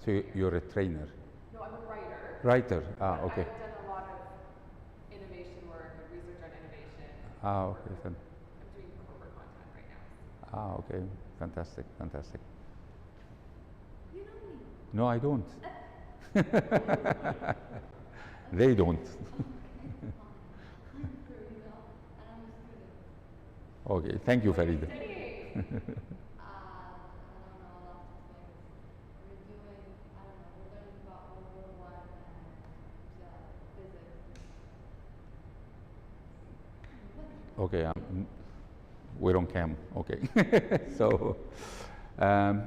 So you're a trainer. No, I'm a writer. Writer. Ah, But okay. I've done a lot of innovation work and research on innovation. Ah, okay. I'm doing corporate content right now. Ah, okay. Fantastic, fantastic. You know me. No, I don't. They don't. Okay, thank you, Farida. Okay, we're on cam. Okay, so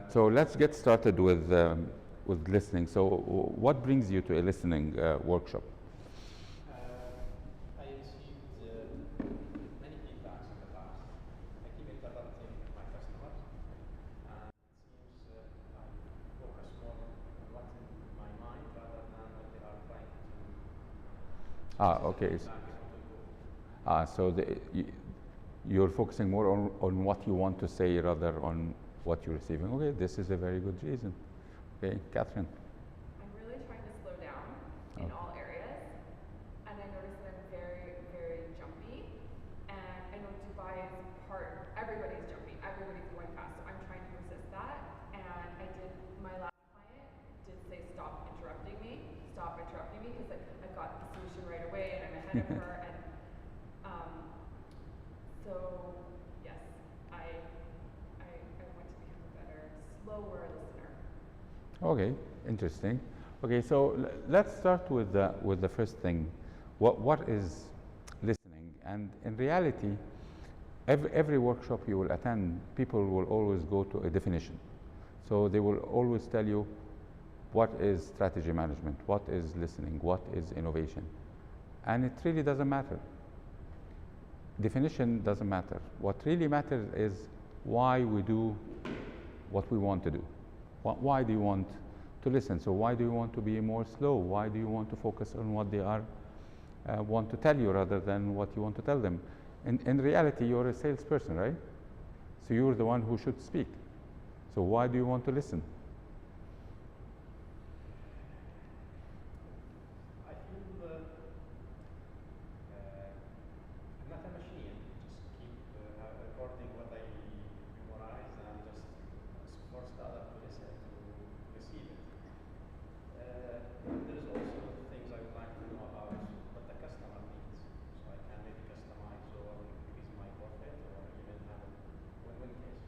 so let's get started with listening. So, what brings you to a listening workshop? I received many feedbacks in the past. I keep interrupting my customers, and it seems I focus more on what's in my mind rather than what they are trying to do. Okay. So you're focusing more on what you want to say rather on what you're receiving. Okay, this is a very good reason. Okay, Catherine. I'm really trying to slow down in all areas, and I notice that I'm very, very jumpy. And I know Dubai is everybody's jumpy, everybody's going fast, so I'm trying to resist that. And my last client did say stop interrupting me, because I got the solution right away, and I'm ahead of her. And so yes, I want to become a better, slower listener. Okay, interesting. Okay, so let's start with the first thing. What is listening? And in reality, every workshop you will attend, people will always go to a definition. So they will always tell you what is strategy management, what is listening, what is innovation, and it really doesn't matter. Definition doesn't matter. What really matters is why we do what we want to do. Why do you want to listen? So why do you want to be more slow? Why do you want to focus on what they want to tell you rather than what you want to tell them? In reality, you're a salesperson, right? So you're the one who should speak. So why do you want to listen? I feel I'm not a machine. Just keep recording what I memorize and just force the other to listen to receive it. There's also things I would like to know about what the customer needs, so I can maybe customize or increase my profit or even have a win-win case.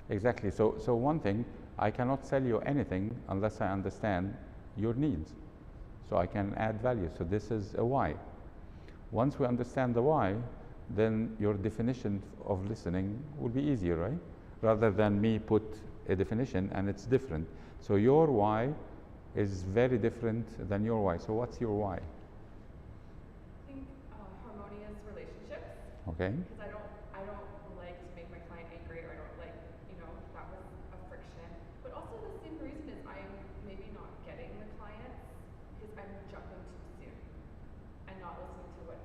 Exactly. So one thing, I cannot sell you anything unless I understand your needs. So I can add value. So this is a why. Once we understand the why, then your definition of listening will be easier, right? Rather than me put a definition and it's different. So your why is very different than your why. So what's your why? I think harmonious relationships. Okay. Because I don't like to make my client angry, or I don't like, that was a friction. But also the same reason is I'm maybe not getting the clients because I'm jumping too soon and not listening to what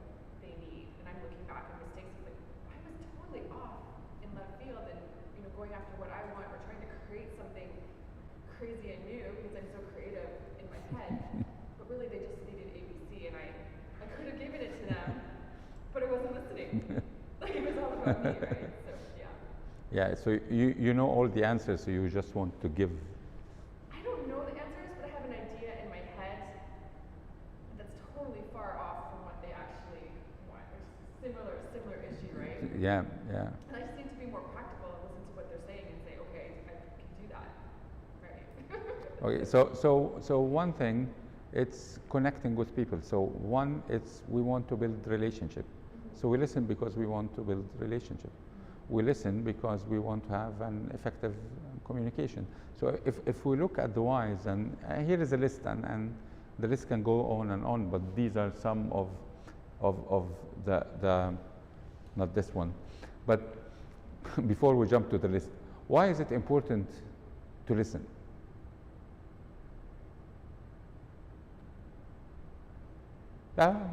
they need. And I'm looking back at mistakes and like, I was totally off in left field and going after what I want or trying to create something crazy and new because I'm so creative in my head. But really they just needed ABC and I could have given it to them, but I wasn't listening. Like it was all about me, right? So yeah. Yeah, so you know all the answers, so you just want to give. I don't know the answers, but I have an idea in my head that's totally far off from what they actually want. Which is similar issue, right? Yeah, yeah. And I just need to be more practical and listen to what they're saying and say, okay, I can do that. Right. Okay, so one thing, it's connecting with people. So one, it's we want to build relationship. So we listen because we want to build relationship. We listen because we want to have an effective communication. So if we look at the whys, and here is a list, and the list can go on and on, but these are some of the not this one. But before we jump to the list, why is it important to listen?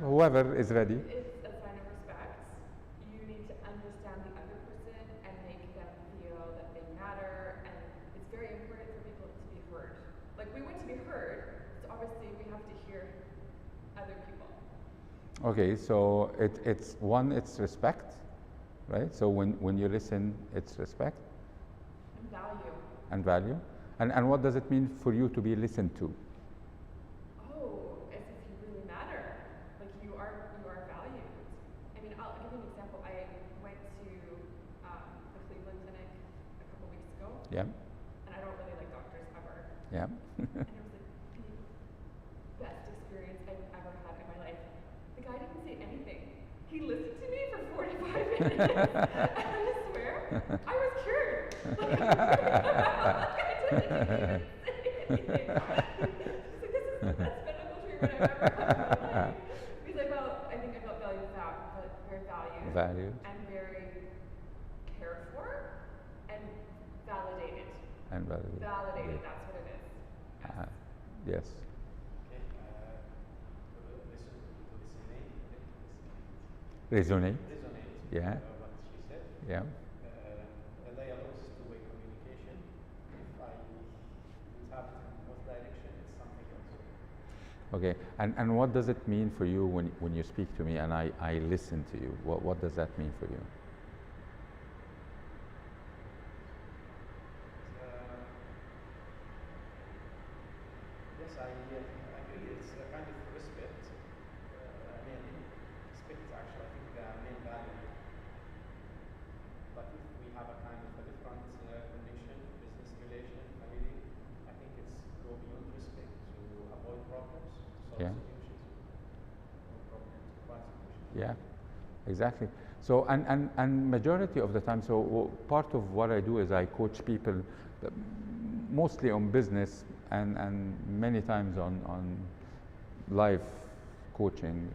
Whoever is ready. It's a sign of respect. You need to understand the other person and make them feel that they matter. And it's very important for people to be heard. Like we be heard, so obviously we have to hear other people. Okay, so it's respect, right? So when you listen, it's respect And value. and value. And what does it mean for you to be listened to? Oh, as if you really matter. Like you are valued. I mean, I'll give you an example. I went to the Cleveland Clinic a couple weeks ago, Yeah, and I don't really like doctors ever. yeah. And it was like the best experience I've ever had in my life. The guy didn't say anything. He listened to me for 45 minutes. And I swear, I was cured. Like, I didn't even say anything. He's like, this is the best medical treatment I've ever had in my life. Because I think I felt valued, but very valued. Valued. And very cared for and validated. And value. Validated, that's what it is. Yes. Yes. Okay, resonate. Resonate. Resonate. Yeah. What she said. Yeah. LA allows two-way communication. If I tap it in both direction, it's something else. Okay. And what does it mean for you when you speak to me and I listen to you? What does that mean for you? Yes, I agree. It's a kind of respect. Mainly, respect is actually, I think, the main value. But if we have a kind of a different connection, business relation, family, I think it's go beyond respect to avoid problems, to solve Yeah. solutions, avoid problems, to provide solutions. Yeah, exactly. So, and majority of the time, so part of what I do is I coach people mostly on business and many times on life coaching,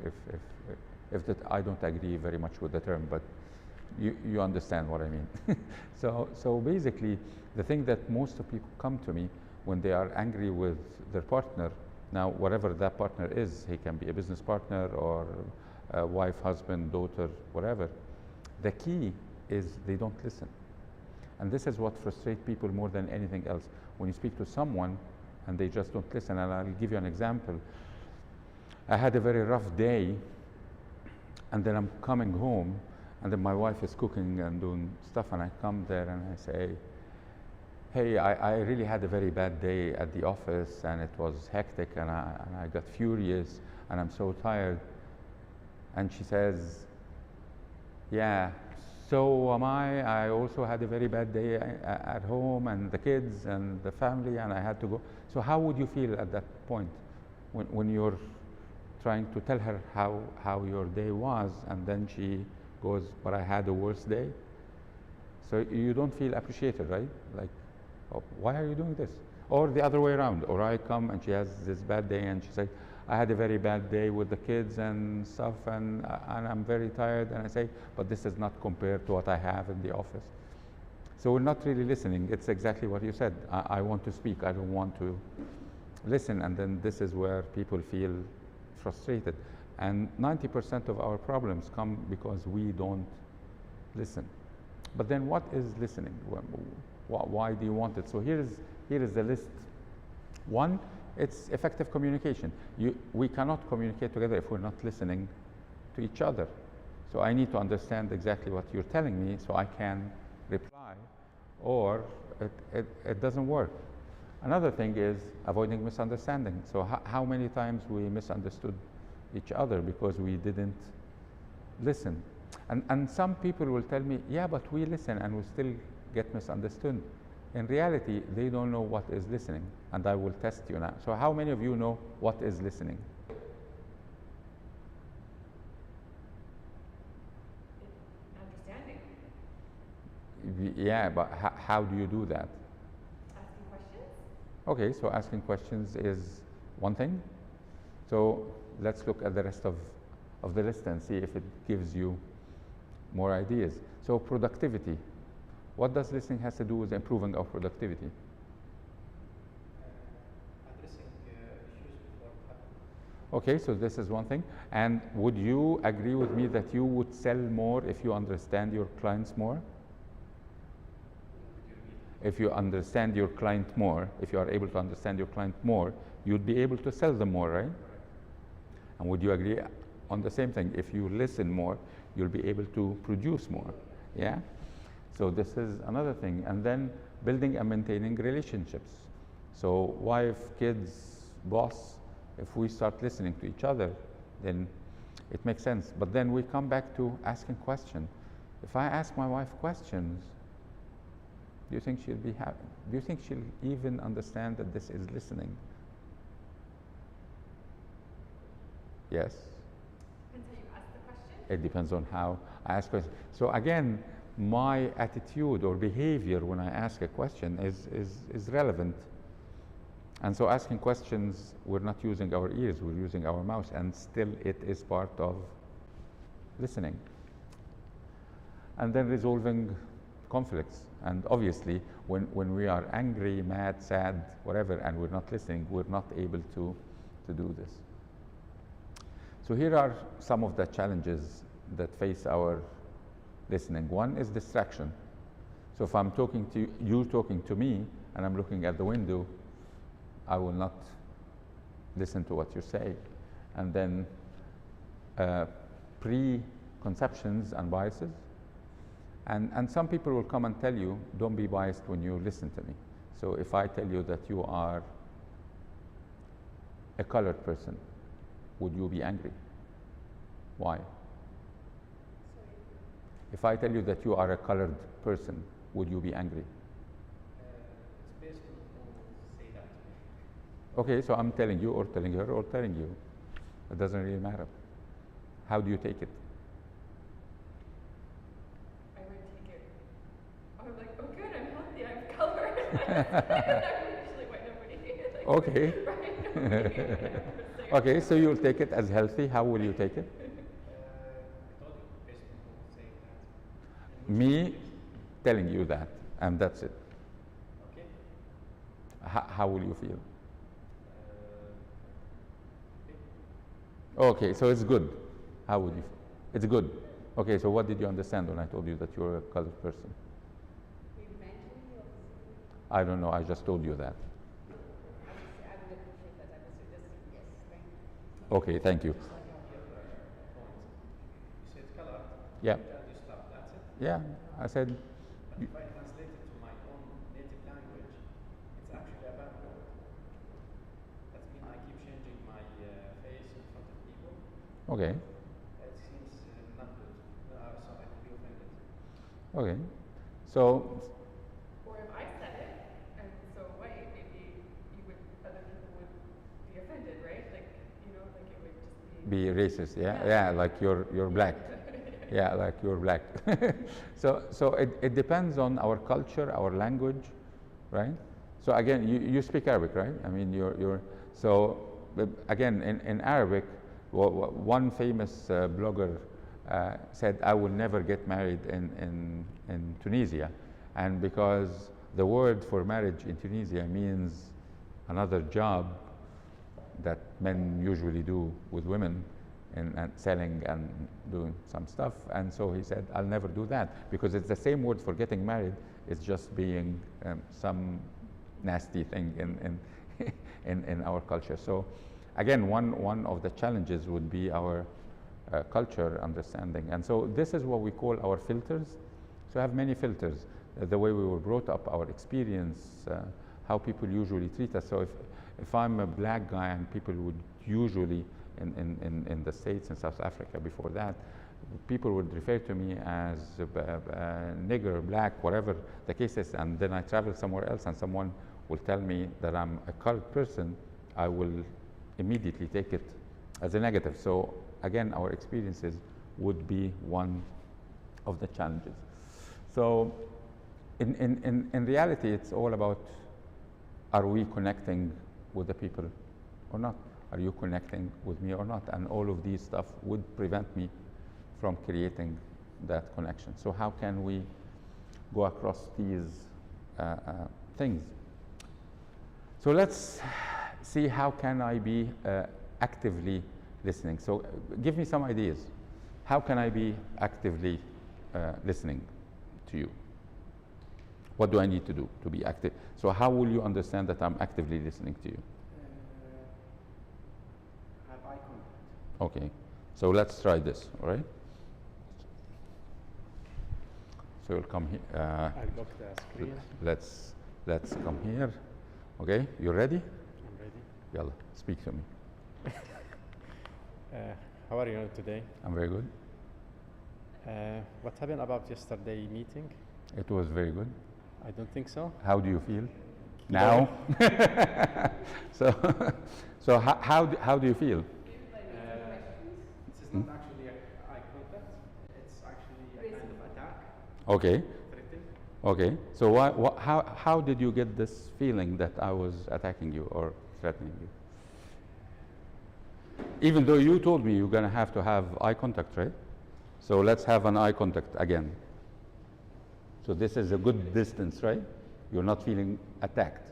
if that I don't agree very much with the term, but you understand what I mean. So basically, the thing that most of people come to me when they are angry with their partner, now whatever that partner is, he can be a business partner or a wife, husband, daughter, whatever. The key is they don't listen. And this is what frustrates people more than anything else. When you speak to someone and they just don't listen, and I'll give you an example. I had a very rough day, and then I'm coming home, and then my wife is cooking and doing stuff, and I come there and I say, hey, I really had a very bad day at the office, and it was hectic, and I got furious, and I'm so tired. And she says, yeah, so am I. I also had a very bad day at home, and the kids and the family, and I had to go. So how would you feel at that point when you're trying to tell her how your day was, and then she goes, but I had a worse day? So you don't feel appreciated, right? Like, oh, why are you doing this? Or the other way around, or I come and she has this bad day and she says, I had a very bad day with the kids and stuff, and I'm very tired, and I say, but this is not compared to what I have in the office. So we're not really listening. It's exactly what you said. I want to speak, I don't want to listen, and then this is where people feel frustrated. And 90% of our problems come because we don't listen. But then what is listening? Why do you want it? So here is the list. One, it's effective communication. We cannot communicate together if we're not listening to each other. So I need to understand exactly what you're telling me so I can reply, or it doesn't work. Another thing is avoiding misunderstanding. So how many times we misunderstood each other because we didn't listen. And some people will tell me, yeah, but we listen and we still get misunderstood. In reality, they don't know what is listening, and I will test you now. So how many of you know what is listening? Understanding. Yeah, but how do you do that? Asking questions. Okay, so asking questions is one thing. So let's look at the rest of the list and see if it gives you more ideas. So productivity. What does listening has to do with improving our productivity? Addressing issues before it happens. Okay, so this is one thing. And would you agree with me that you would sell more if you understand your clients more? if you understand your client more, if you are able to understand your client more, you'd be able to sell them more, right? And would you agree on the same thing? If you listen more, you'll be able to produce more, yeah? So this is another thing. And then building and maintaining relationships. So wife, kids, boss, if we start listening to each other, then it makes sense. But then we come back to asking questions. If I ask my wife questions, do you think she'll be happy? Do you think she'll even understand that this is listening? Yes? Depends how you ask the question. It depends on how I ask questions. So again, my attitude or behavior when I ask a question is relevant. And so asking questions, we're not using our ears, we're using our mouth, and still it is part of listening. And then resolving conflicts. And obviously, when we are angry, mad, sad, whatever, and we're not listening, we're not able to do this. So here are some of the challenges that face our listening. One is distraction. So if I'm talking to you, talking to me, and I'm looking at the window, I will not listen to what you say. And then preconceptions and biases. And some people will come and tell you, don't be biased when you listen to me. So if I tell you that you are a colored person, would you be angry? Why? Sorry. If I tell you that you are a colored person, would you be angry? It's based on who say that to me. Okay, so I'm telling you or telling her or telling you. It doesn't really matter. How do you take it? I would take it. I'm like, oh good, I'm healthy, I'm colored. I'm usually white, nobody. Like, Okay. Right? Okay, so you'll take it as healthy. How will you take it? I told you, based on who say that. And which Me is- telling you that, and that's it. Okay. How will you feel? Okay. Okay, so it's good. How would you feel? It's good. Okay, so what did you understand when I told you that you're a colored person? We mentally or physically? I don't know, I just told you that. I would appreciate that. I would say just yes, thank you. Okay, thank you. Just like on the other point, you said color. Yeah. And you stop. That's it. Yeah, I said, But if I translate it to my own native language, it's actually a bad word. That means I keep changing my face in front of people. okay, It seems not good. So I will be offended. okay. So, Or if I said it, and so white, maybe you would, other people would be offended, right? Like, you know, like it would just be. be racist, yeah? Yeah, like you're black. Yeah, like you're black. So it depends on our culture, our language, right? So again, you speak Arabic, right? I mean, so again, in Arabic, one famous blogger said, I will never get married in Tunisia. And because the word for marriage in Tunisia means another job that men usually do with women, and selling and doing some stuff. And so he said, I'll never do that, because it's the same word for getting married. It's just being some nasty thing in our culture. So again, one of the challenges would be our culture understanding. And so this is what we call our filters. So I have many filters. The way we were brought up, our experience, how people usually treat us. So if I'm a black guy, and people would usually, in the States and South Africa before that, people would refer to me as nigger, black, whatever the case is, and then I travel somewhere else and someone will tell me that I'm a colored person, I will immediately take it as a negative. So again, our experiences would be one of the challenges. So in reality, it's all about, are we connecting with the people or not? Are you connecting with me or not? And all of these stuff would prevent me from creating that connection. So how can we go across these things? So let's see, how can I be actively listening? So give me some ideas. How can I be actively listening to you? What do I need to do to be active? So how will you understand that I'm actively listening to you? Have eye contact. Okay, so let's try this, all right? So you'll come here. I'll lock the screen. Let's come here. Okay, you ready? I'm ready. Yalla, speak to me. How are you today? I'm very good. What happened about yesterday meeting? It was very good. I don't think so. How do you feel now? so, so how do you feel? This is not actually eye contact. It's actually a kind of attack. Okay. Threatening. Okay. So how did you get this feeling that I was attacking you or threatening you? Even though you told me you're going to have eye contact, right? So let's have an eye contact again. So this is a good distance, right? You're not feeling attacked.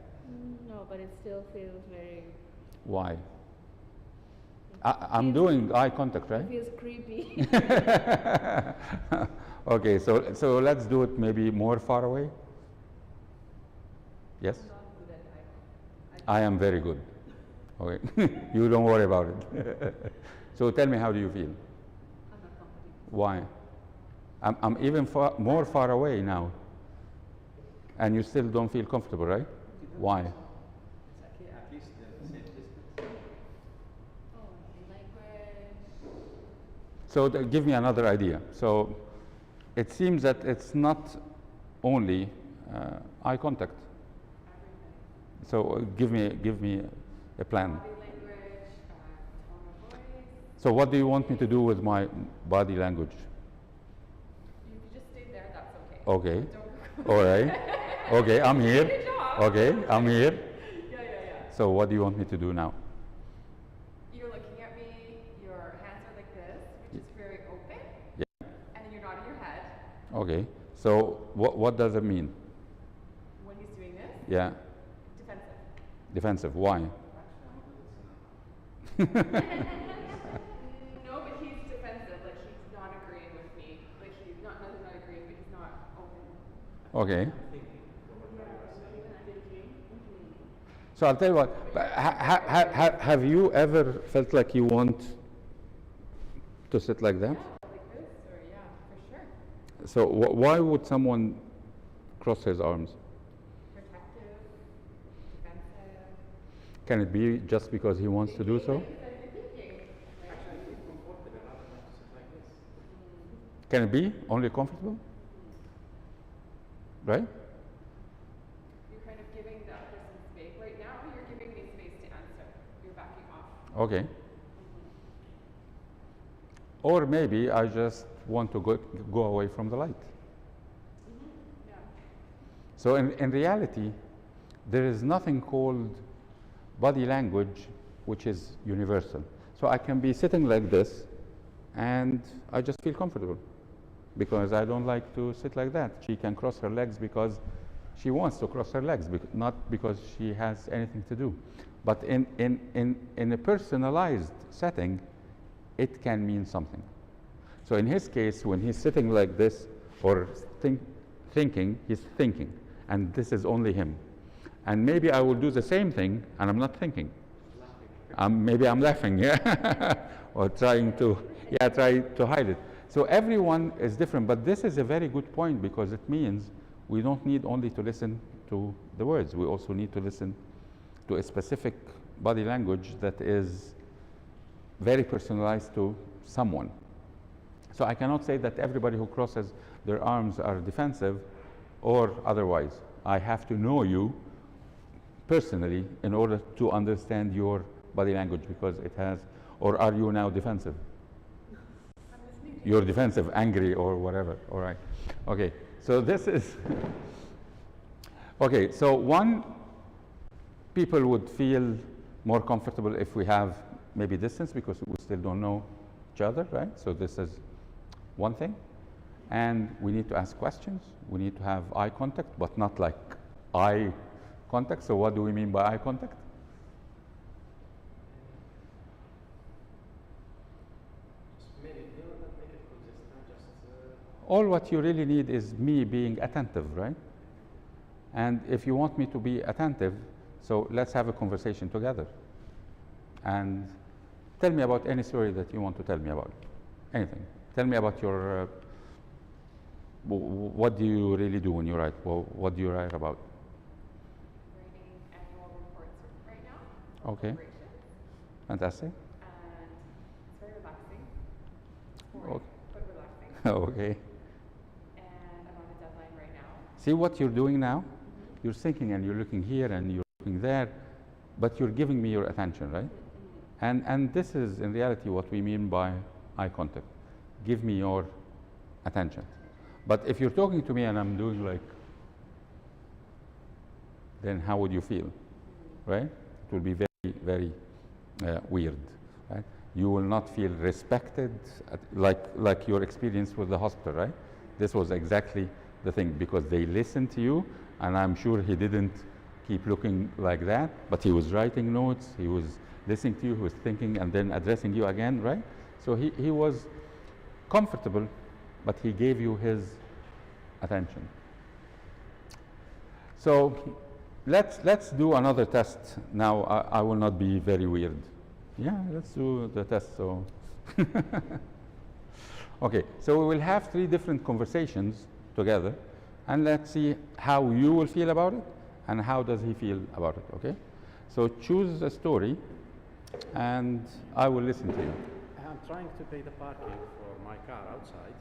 No, but it still feels very. Why? I'm doing eye contact, right? It feels creepy. Okay, so let's do it maybe more far away. Yes? I'm not good at eye contact. I am very good. Okay, you don't worry about it. So tell me, how do you feel? I'm not comfortable. Why? I'm even more far away now, and you still don't feel comfortable, right? Why? It's okay. At least the safe distance. Oh, language. So give me another idea. So it seems that it's not only eye contact. Everything. So give me a plan. Body language, tone of voice. So what do you want me to do with my body language? You could just stay there, that's okay. Okay. Don't go. All right. Okay, I'm here. Good job. Okay, I'm here. Yeah. So what do you want me to do now? You're looking at me, your hands are like this, which is very open. Yeah. And you're nodding your head Okay. So what does it mean? when he's doing this. Yeah. Defensive. Defensive. Why? No, but he's defensive. Like he's not agreeing with me. Like he's not agreeing, but he's not open. Okay. So I'll tell you what. Have you ever felt like you want to sit like that? Yeah, like this, or yeah, for sure. So why would someone cross his arms? Protective, defensive. Can it be just because he wants to do so? Like you're thinking. Actually, I feel comfortable rather than to sit like this. Can it be only comfortable? Right? You're kind of giving that person space. Right now, you're giving me space to answer. You're backing off. Okay. Or maybe I just want to go away from the light. Yeah. So in reality, there is nothing called body language which is universal. So I can be sitting like this and I just feel comfortable because I don't like to sit like that. She can cross her legs because she wants to cross her legs, not because she has anything to do. But in a personalized setting, it can mean something. So in his case, when he's sitting like this or thinking, he's thinking, and this is only him. And maybe I will do the same thing, and I'm not thinking. Maybe I'm laughing, yeah, or try to hide it. So everyone is different, but this is a very good point because it means we don't need only to listen to the words. We also need to listen to a specific body language that is very personalized to someone. So I cannot say that everybody who crosses their arms are defensive or otherwise. I have to know you personally in order to understand your body language because it has, or are you now defensive? I'm listening to You're defensive, angry, or whatever. All right. Okay. So this is, okay. So people would feel more comfortable if we have maybe distance because we still don't know each other, right? So this is one thing. And we need to ask questions. We need to have eye contact, but not like eye contact. So what do we mean by eye contact? Just maybe not make it consistent, just All what you really need is me being attentive, right? And if you want me to be attentive, so let's have a conversation together. And tell me about any story that you want to tell me about. Anything. Tell me about your, what do you really do when you write? What do you write about? Writing annual reports right now. Okay. Operations, Fantastic. and it's very relaxing. Okay. Boring, but relaxing. Okay. And I'm on a deadline right now. See what you're doing now? You're thinking and you're looking here and you're looking there, but you're giving me your attention, right? And this is in reality what we mean by eye contact. Give me your attention. But if you're talking to me and I'm doing like, then how would you feel, right? It will be very, very weird, right? You will not feel respected, like your experience with the hospital, right? This was exactly the thing, because they listened to you, and I'm sure he didn't keep looking like that, but he was writing notes, he was listening to you, he was thinking, and then addressing you again, right? So he was comfortable, but he gave you his attention. So let's do another test now. I will not be very weird. Yeah, let's do the test. So okay, so we will have 3 different conversations together, and let's see how you will feel about it and how does he feel about it. Okay, so choose a story and I will listen to you. I'm trying to pay the parking for my car outside.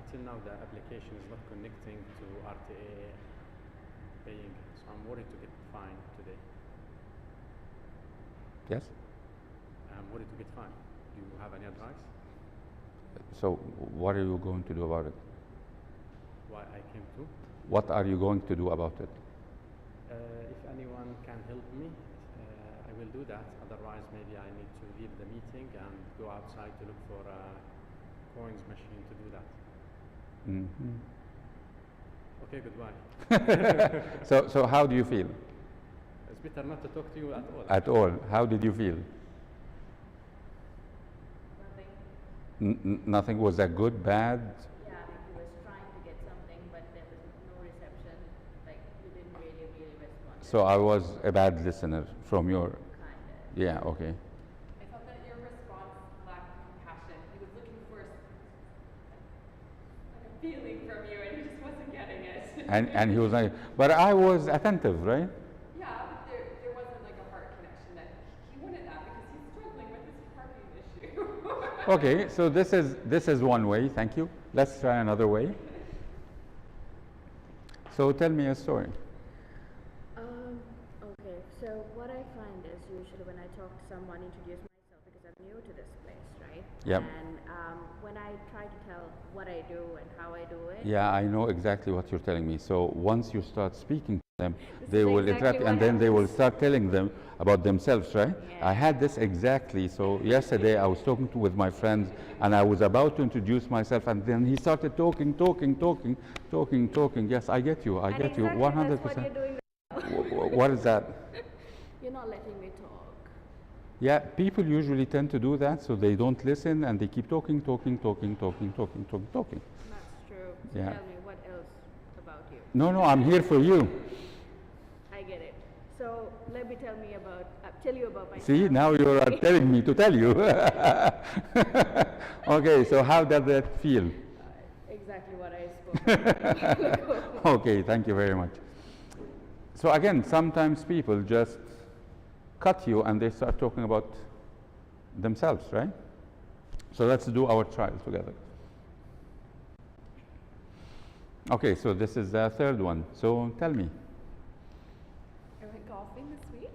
Until now, the application is not connecting to RTA paying, so I'm worried to get fined today. Yes? I'm worried to get fined. Do you have any advice? So what are you going to do about it? Why I came to? What are you going to do about it? If anyone can help me, I will do that. Otherwise, maybe I need to leave the meeting and go outside to look for a coins machine to do that. Mm-hmm. Okay, goodbye. So how do you feel? It's better not to talk to you at all. At all? How did you feel? Nothing. Nothing. Was that good, bad? Yeah, like he was trying to get something, but there was no reception. Like you didn't really respond. So I was a bad listener from your. Kind of. Yeah. Okay. I thought that your response lacked compassion. He was looking for like a feeling from you, and he just wasn't getting it. And he was like, but I was attentive, right? Yeah, but there wasn't like a heart connection that he wanted that because he's struggling with his parking issue. Okay. So this is one way. Thank you. Let's try another way. So tell me a story. Okay, so what I find is usually when I talk to someone, introduce myself because I'm new to this place, right? Yep. And when I try to tell what I do and how I do it. Yeah, I know exactly what you're telling me. So once you start speaking to them, This they is will exactly interact, what and then they will happens. start telling them about themselves, right? Yeah. I had this exactly. So yesterday I was talking with my friends, and I was about to introduce myself, and then he started talking. Yes, I get you. I And get you. exactly 100%. that's what you're doing. What is that? You're not letting me talk. Yeah, people usually tend to do that, so they don't listen, and they keep talking. That's true. So Yeah. tell me what else about you. No, I'm here for you. I get it. So let me tell you about myself. See, now you're telling me to tell you. Okay, so how does that feel? Exactly what I spoke. Okay, thank you very much. So again, sometimes people just cut you and they start talking about themselves, right? So let's do our trial together. Okay, so this is the 3rd one. So tell me. I went golfing this week.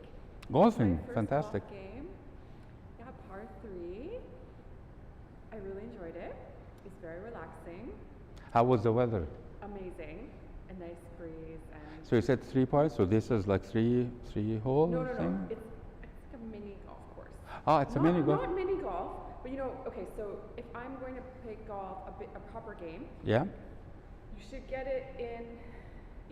Golfing, My first fantastic. golf game. Yeah, par 3. I really enjoyed it. It's very relaxing, How was the weather? amazing, a nice breeze, and So you said 3 parts, so this is like three hole no, thing? it's like a mini golf course. Oh, it's a mini golf. Not mini golf, but okay. So if I'm going to play golf, a proper game, Yeah? you should get it in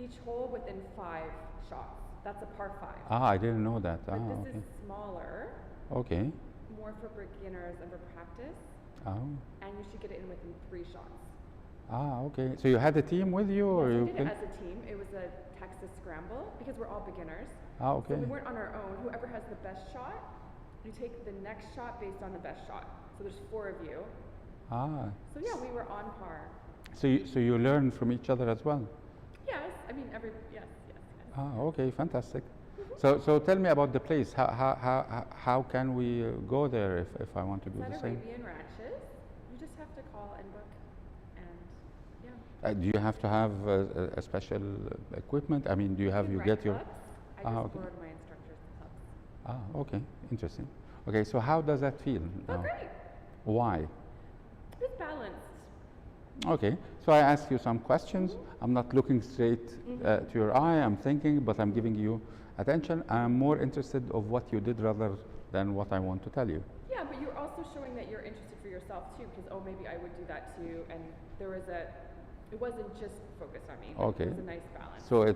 each hole within 5 shots. That's a par 5. Ah, I didn't know that. But Ah, this okay. is smaller, Okay. more for beginners and for practice, Oh, and you should get it in within 3 shots. Ah, okay. So you had a team with you, or Yes, you we did can? it as a team. It was a Texas scramble because we're all beginners. Ah, So okay. we weren't on our own. Whoever has the best shot, you take the next shot based on the best shot. So there's 4 of you. Ah, So yeah, we were on par. so you learn from each other as well. Yes, I mean yes. Ah, okay, fantastic. So tell me about the place. How can we go there if I want to do It's the at same? Arabian Ranches. You just have to call and book, and yeah. Do you have to have a special equipment? I mean, do you have can you rent get your? clubs. I Ah, just okay. borrowed my instructor's clubs. Ah, okay, interesting. Okay, so how does that feel Oh, now? great. Why? It's balanced. Okay, so I ask you some questions. I'm not looking straight to your eye. I'm thinking, but I'm giving you attention. I'm more interested of what you did rather than what I want to tell you. Yeah, but you're also showing that you're interested for yourself too, because oh, maybe I would do that too, and it wasn't just focused on me. Okay. It was a nice balance. So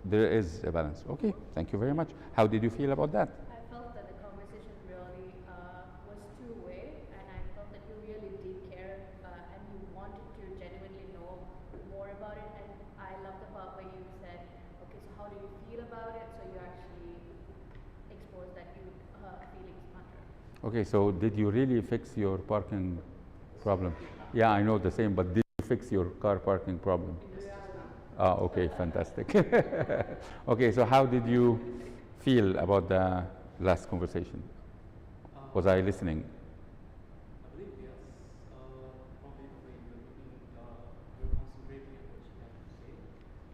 there is a balance. Okay, thank you very much. How did you feel about that? I felt that the conversation really was two-way, and I felt that you really did care and you wanted to genuinely know more about it. And I love the part where you said, okay, so how do you feel about it? So you actually exposed that you feelings matter. Okay, so did you really fix your parking problem? Yeah, I know the same, but did you fix your car parking problem? Ah, okay, fantastic. Okay, so how did you feel about the last conversation? Was I listening? I believe yes. Probably the way you're looking, you're concentrating on what you have to say.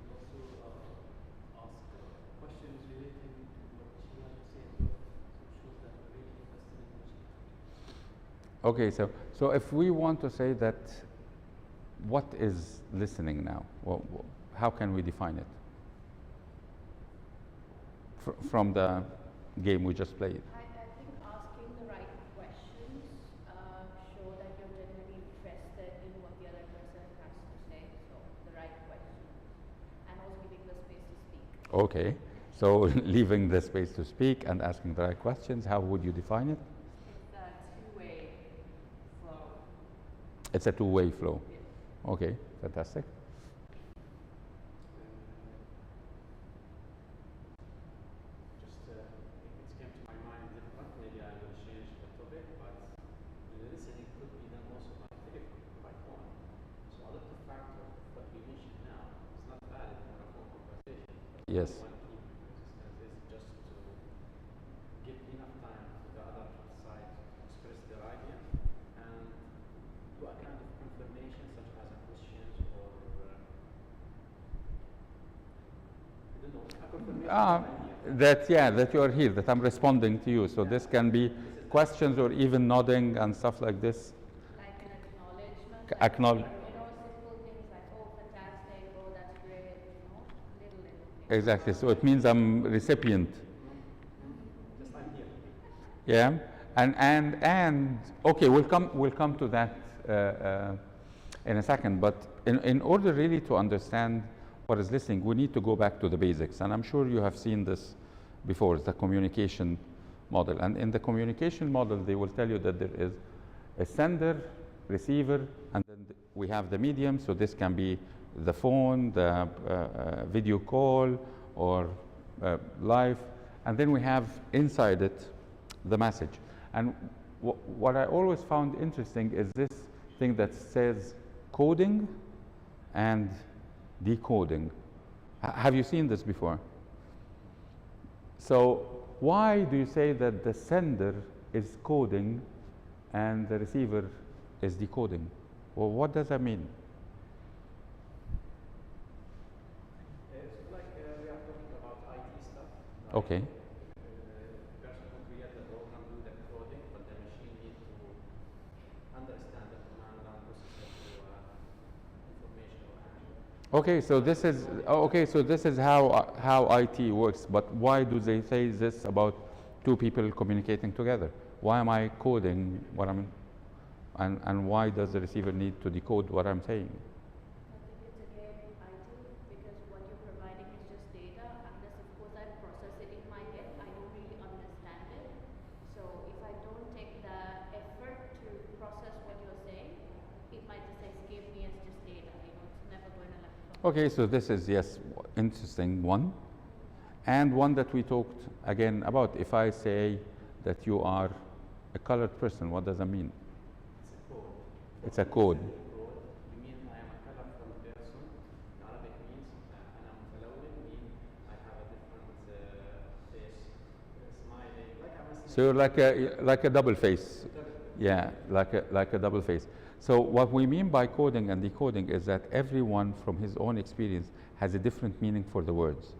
You also ask questions relating to what she had to say as well. So it shows that you're really invested in what she has to say. Okay, so if we want to say that, what is listening now? How can we define it? From the game we just played. I think asking the right questions show that you're genuinely interested in what the other person has to say. So the right questions, and also giving the space to speak. Okay, so leaving the space to speak and asking the right questions, how would you define it? It's a two-way flow. It's a two-way flow. Okay, fantastic. Just it came to my mind different. Maybe I will change the topic, but the listening could be done also by telephone, by phone. So a lot of factors what we mentioned now is not valid for a phone conversation. Yes. One key resistance is just to give enough time to the other side to express their idea and do a kind of confirmation, such as a questions or I don't know, a confirmation that I'm here. That you are here, that I'm responding to you. So this can be questions or even nodding and stuff like this. Like an acknowledgement. Acknowledge. Simple things like, oh, fantastic, oh, that's great, little things. Exactly. So it means I'm recipient. Just I'm here. Yeah. And okay, we'll come to that in a second. But in order really to understand what is listening, we need to go back to the basics. And I'm sure you have seen this before, the communication model. And in the communication model, they will tell you that there is a sender, receiver, and then we have the medium. So this can be the phone, the video call, or live. And then we have inside it the message. And what I always found interesting is this thing that says coding and decoding. Have you seen this before? So why do you say that the sender is coding and the receiver is decoding? Well, what does that mean? It's like we are talking about IT stuff. Okay. The person who created the program do the coding, but the machine needs to understand the command and process it to information or action. Okay, so this is how IT works. But why do they say this about two people communicating together? Why am I coding what I'm, and why does the receiver need to decode what I'm saying? I think it's again IT because what you're providing is just data. Unless, of course, I process it in my head, I don't really understand it. So if I don't take the effort to process what you're saying, it might just escape me as just data. It Okay, so this is, yes, interesting one. And one that we talked again about. If I say that you are a colored person, what does that mean? It's a code. It's a code. Code. You mean I am a colorful person. In Arabic means أنا متلون mean I have a different face, smiling, like I'm a So you're like a double face. Yeah, like a double face. So what we mean by coding and decoding is that everyone from his own experience has a different meaning for the words.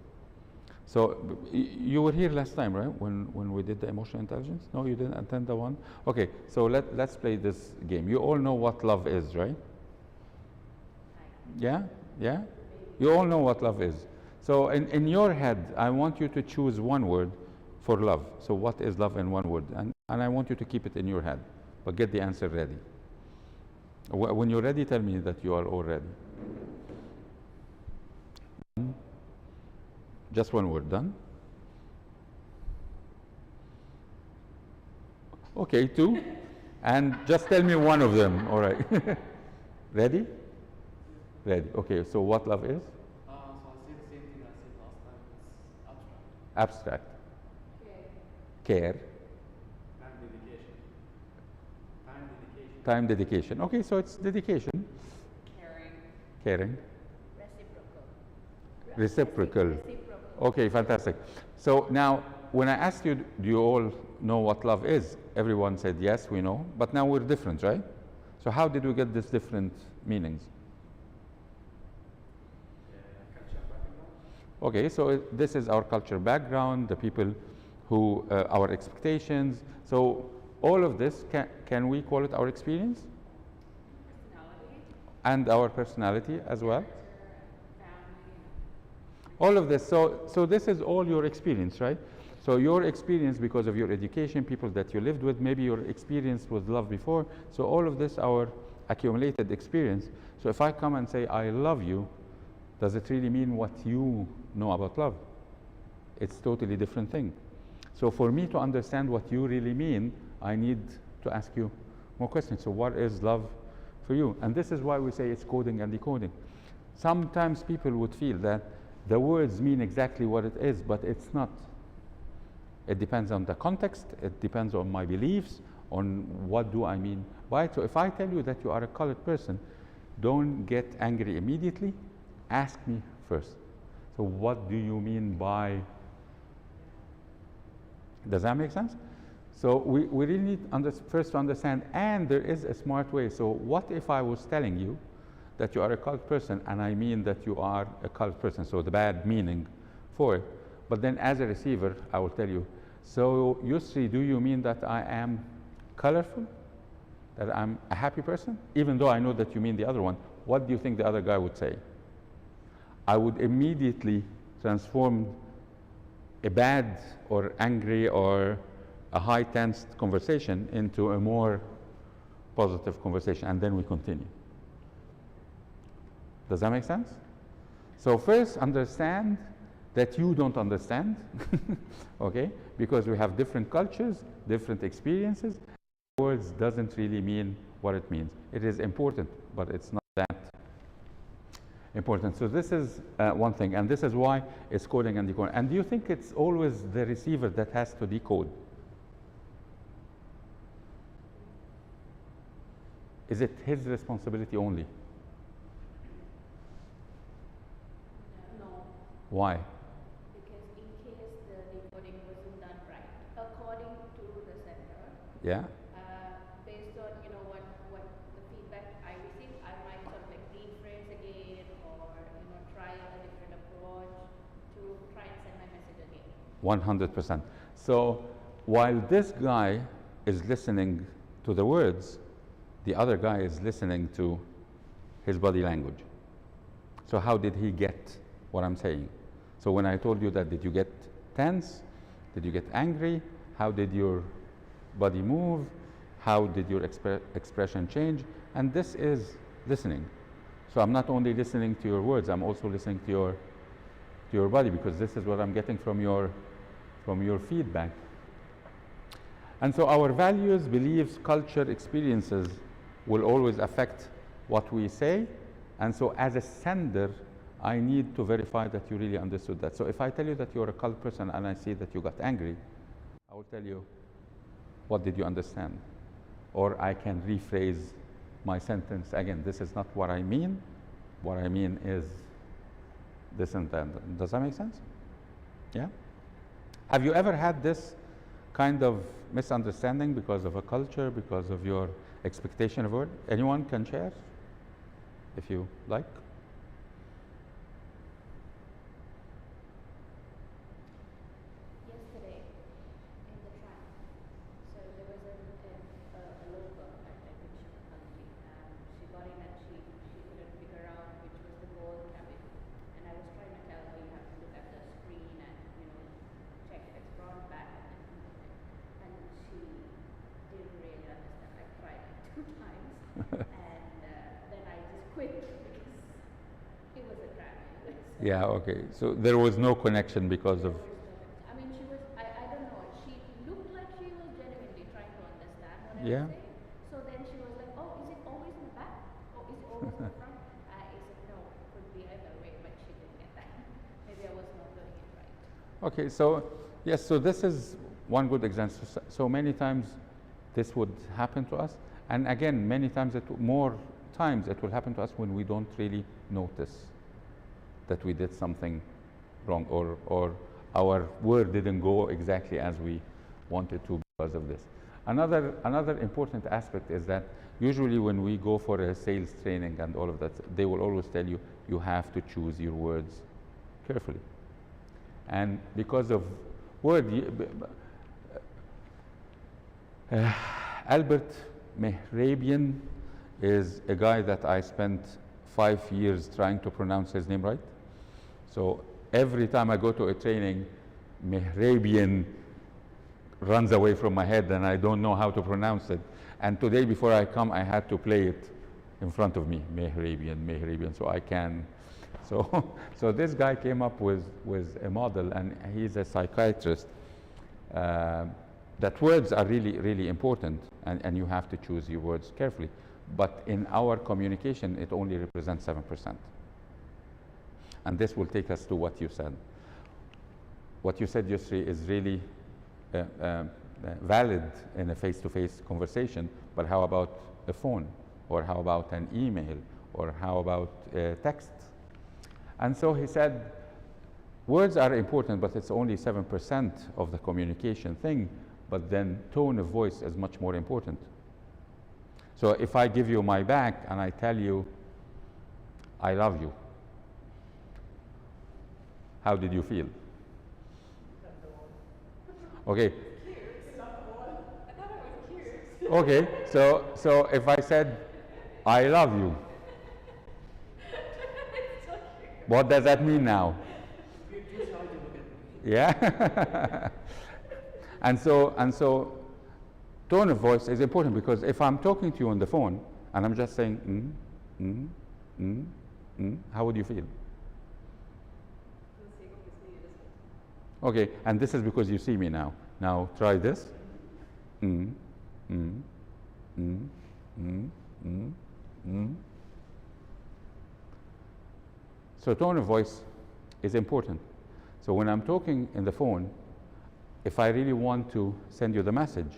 So you were here last time, right? When we did the emotional intelligence? No, you didn't attend the one? Okay, so let's play this game. You all know what love is, right? Yeah? Yeah? You all know what love is. So in your head, I want you to choose one word for love. So what is love in one word? And I want you to keep it in your head, but get the answer ready. When you're ready, tell me that you are all ready. Just one word, done? Okay, two. And just tell me one of them, all right. Ready? Ready. Okay, so what love is? So I say the same thing I said last time. It's Abstract. abstract. Care. Time dedication. Time dedication. Time dedication. Okay, so it's dedication. Caring. Caring. Reciprocal. Reciprocal. Reciprocal. Okay, fantastic. So now, when I asked you, do you all know what love is? Everyone said, yes, we know. But now we're different, right? So how did we get these different meanings? Culture background. Okay, so this is our culture background, the people who, our expectations. So all of this, can we call it our experience? Personality. And our personality as well? Family. All of this, so this is all your experience, right? So your experience because of your education, people that you lived with, maybe your experience with love before. So all of this, our accumulated experience. So if I come and say, I love you, does it really mean what you know about love? It's totally different thing. So for me to understand what you really mean, I need to ask you more questions. So what is love for you? And this is why we say it's coding and decoding. Sometimes people would feel that the words mean exactly what it is, but it's not. It depends on the context, it depends on my beliefs, on what do I mean by it. So if I tell you that you are a colored person, don't get angry immediately, ask me first. So what do you mean by? Does that make sense? So we really need first to understand, and there is a smart way. So what if I was telling you that you are a colored person, and I mean that you are a colored person, so the bad meaning for it. But then as a receiver, I will tell you, so Youssry, do you mean that I am colorful? That I'm a happy person? Even though I know that you mean the other one, what do you think the other guy would say? I would immediately transform a bad or angry or a high tensed conversation into a more positive conversation, and then we continue. Does that make sense? So first understand that you don't understand, okay? Because we have different cultures, different experiences. Words doesn't really mean what it means. It is important, but it's not that important. So this is one thing, and this is why it's coding and decoding. And do you think it's always the receiver that has to decode? Is it his responsibility only? No, Why? because in case the decoding wasn't done right, according to the sender, Yeah? based on what the feedback I received, I might sort of like rephrase again or try a different approach to try and send my message again. 100%. So while this guy is listening to the words, the other guy is listening to his body language. So how did he get what I'm saying? So when I told you that, did you get tense? Did you get angry? How did your body move? How did your expression change? And this is listening. So I'm not only listening to your words, I'm also listening to your body, because this is what I'm getting from your feedback. And so our values, beliefs, culture, experiences will always affect what we say. And so as a sender, I need to verify that you really understood that. So if I tell you that you're a cult person and I see that you got angry, I will tell you, what did you understand? Or I can rephrase my sentence again. This is not what I mean. What I mean is this and that. Does that make sense? Yeah? Have you ever had this kind of misunderstanding because of a culture, because of your expectation of a word? Anyone can share, if you like? Yesterday, in the tram, so there was a little girl, I think she was hungry, and she got in and she couldn't figure out which was the goal cabin. And I was trying to tell her you have to look at the screen and, check if it's front, back, and she didn't really understand. I tried it 2 times, and then I just quit because it was a tram anyway. So Yeah, okay. So there was no connection because of. I mean, she was, I don't know, she looked like she was genuinely trying to understand what I Yeah. was saying. So then she was like, oh, is it always in the back? Oh, is it always in the front? I said, no, it could be either way, but she didn't get that. Maybe I was not doing it right. Okay, so yes, so this is one good example. So many times this would happen to us, and again, many times more times it will happen to us when we don't really notice that we did something wrong, or our word didn't go exactly as we wanted to because of this. Another important aspect is that usually when we go for a sales training and all of that, they will always tell you, you have to choose your words carefully. And because of word, Albert Mehrabian is a guy that I spent 5 years trying to pronounce his name right. So every time I go to a training, Mehrabian runs away from my head and I don't know how to pronounce it. And today before I come, I had to play it in front of me, Mehrabian, so I can. So this guy came up with a model, and he's a psychiatrist, that words are really, really important, and you have to choose your words carefully. But in our communication, it only represents 7%. And this will take us to what you said. What you said, Youssry, is really valid in a face-to-face conversation, but how about a phone? Or how about an email? Or how about text? And so he said, words are important, but it's only 7% of the communication thing, but then tone of voice is much more important. So if I give you my back and I tell you, I love you, how did you feel? Okay. Okay, so if I said, I love you, what does that mean now? Yeah. and so tone of voice is important, because if I'm talking to you on the phone and I'm just saying how would you feel? Okay, and this is because you see me now. Now try this. So tone of voice is important. So when I'm talking in the phone, if I really want to send you the message,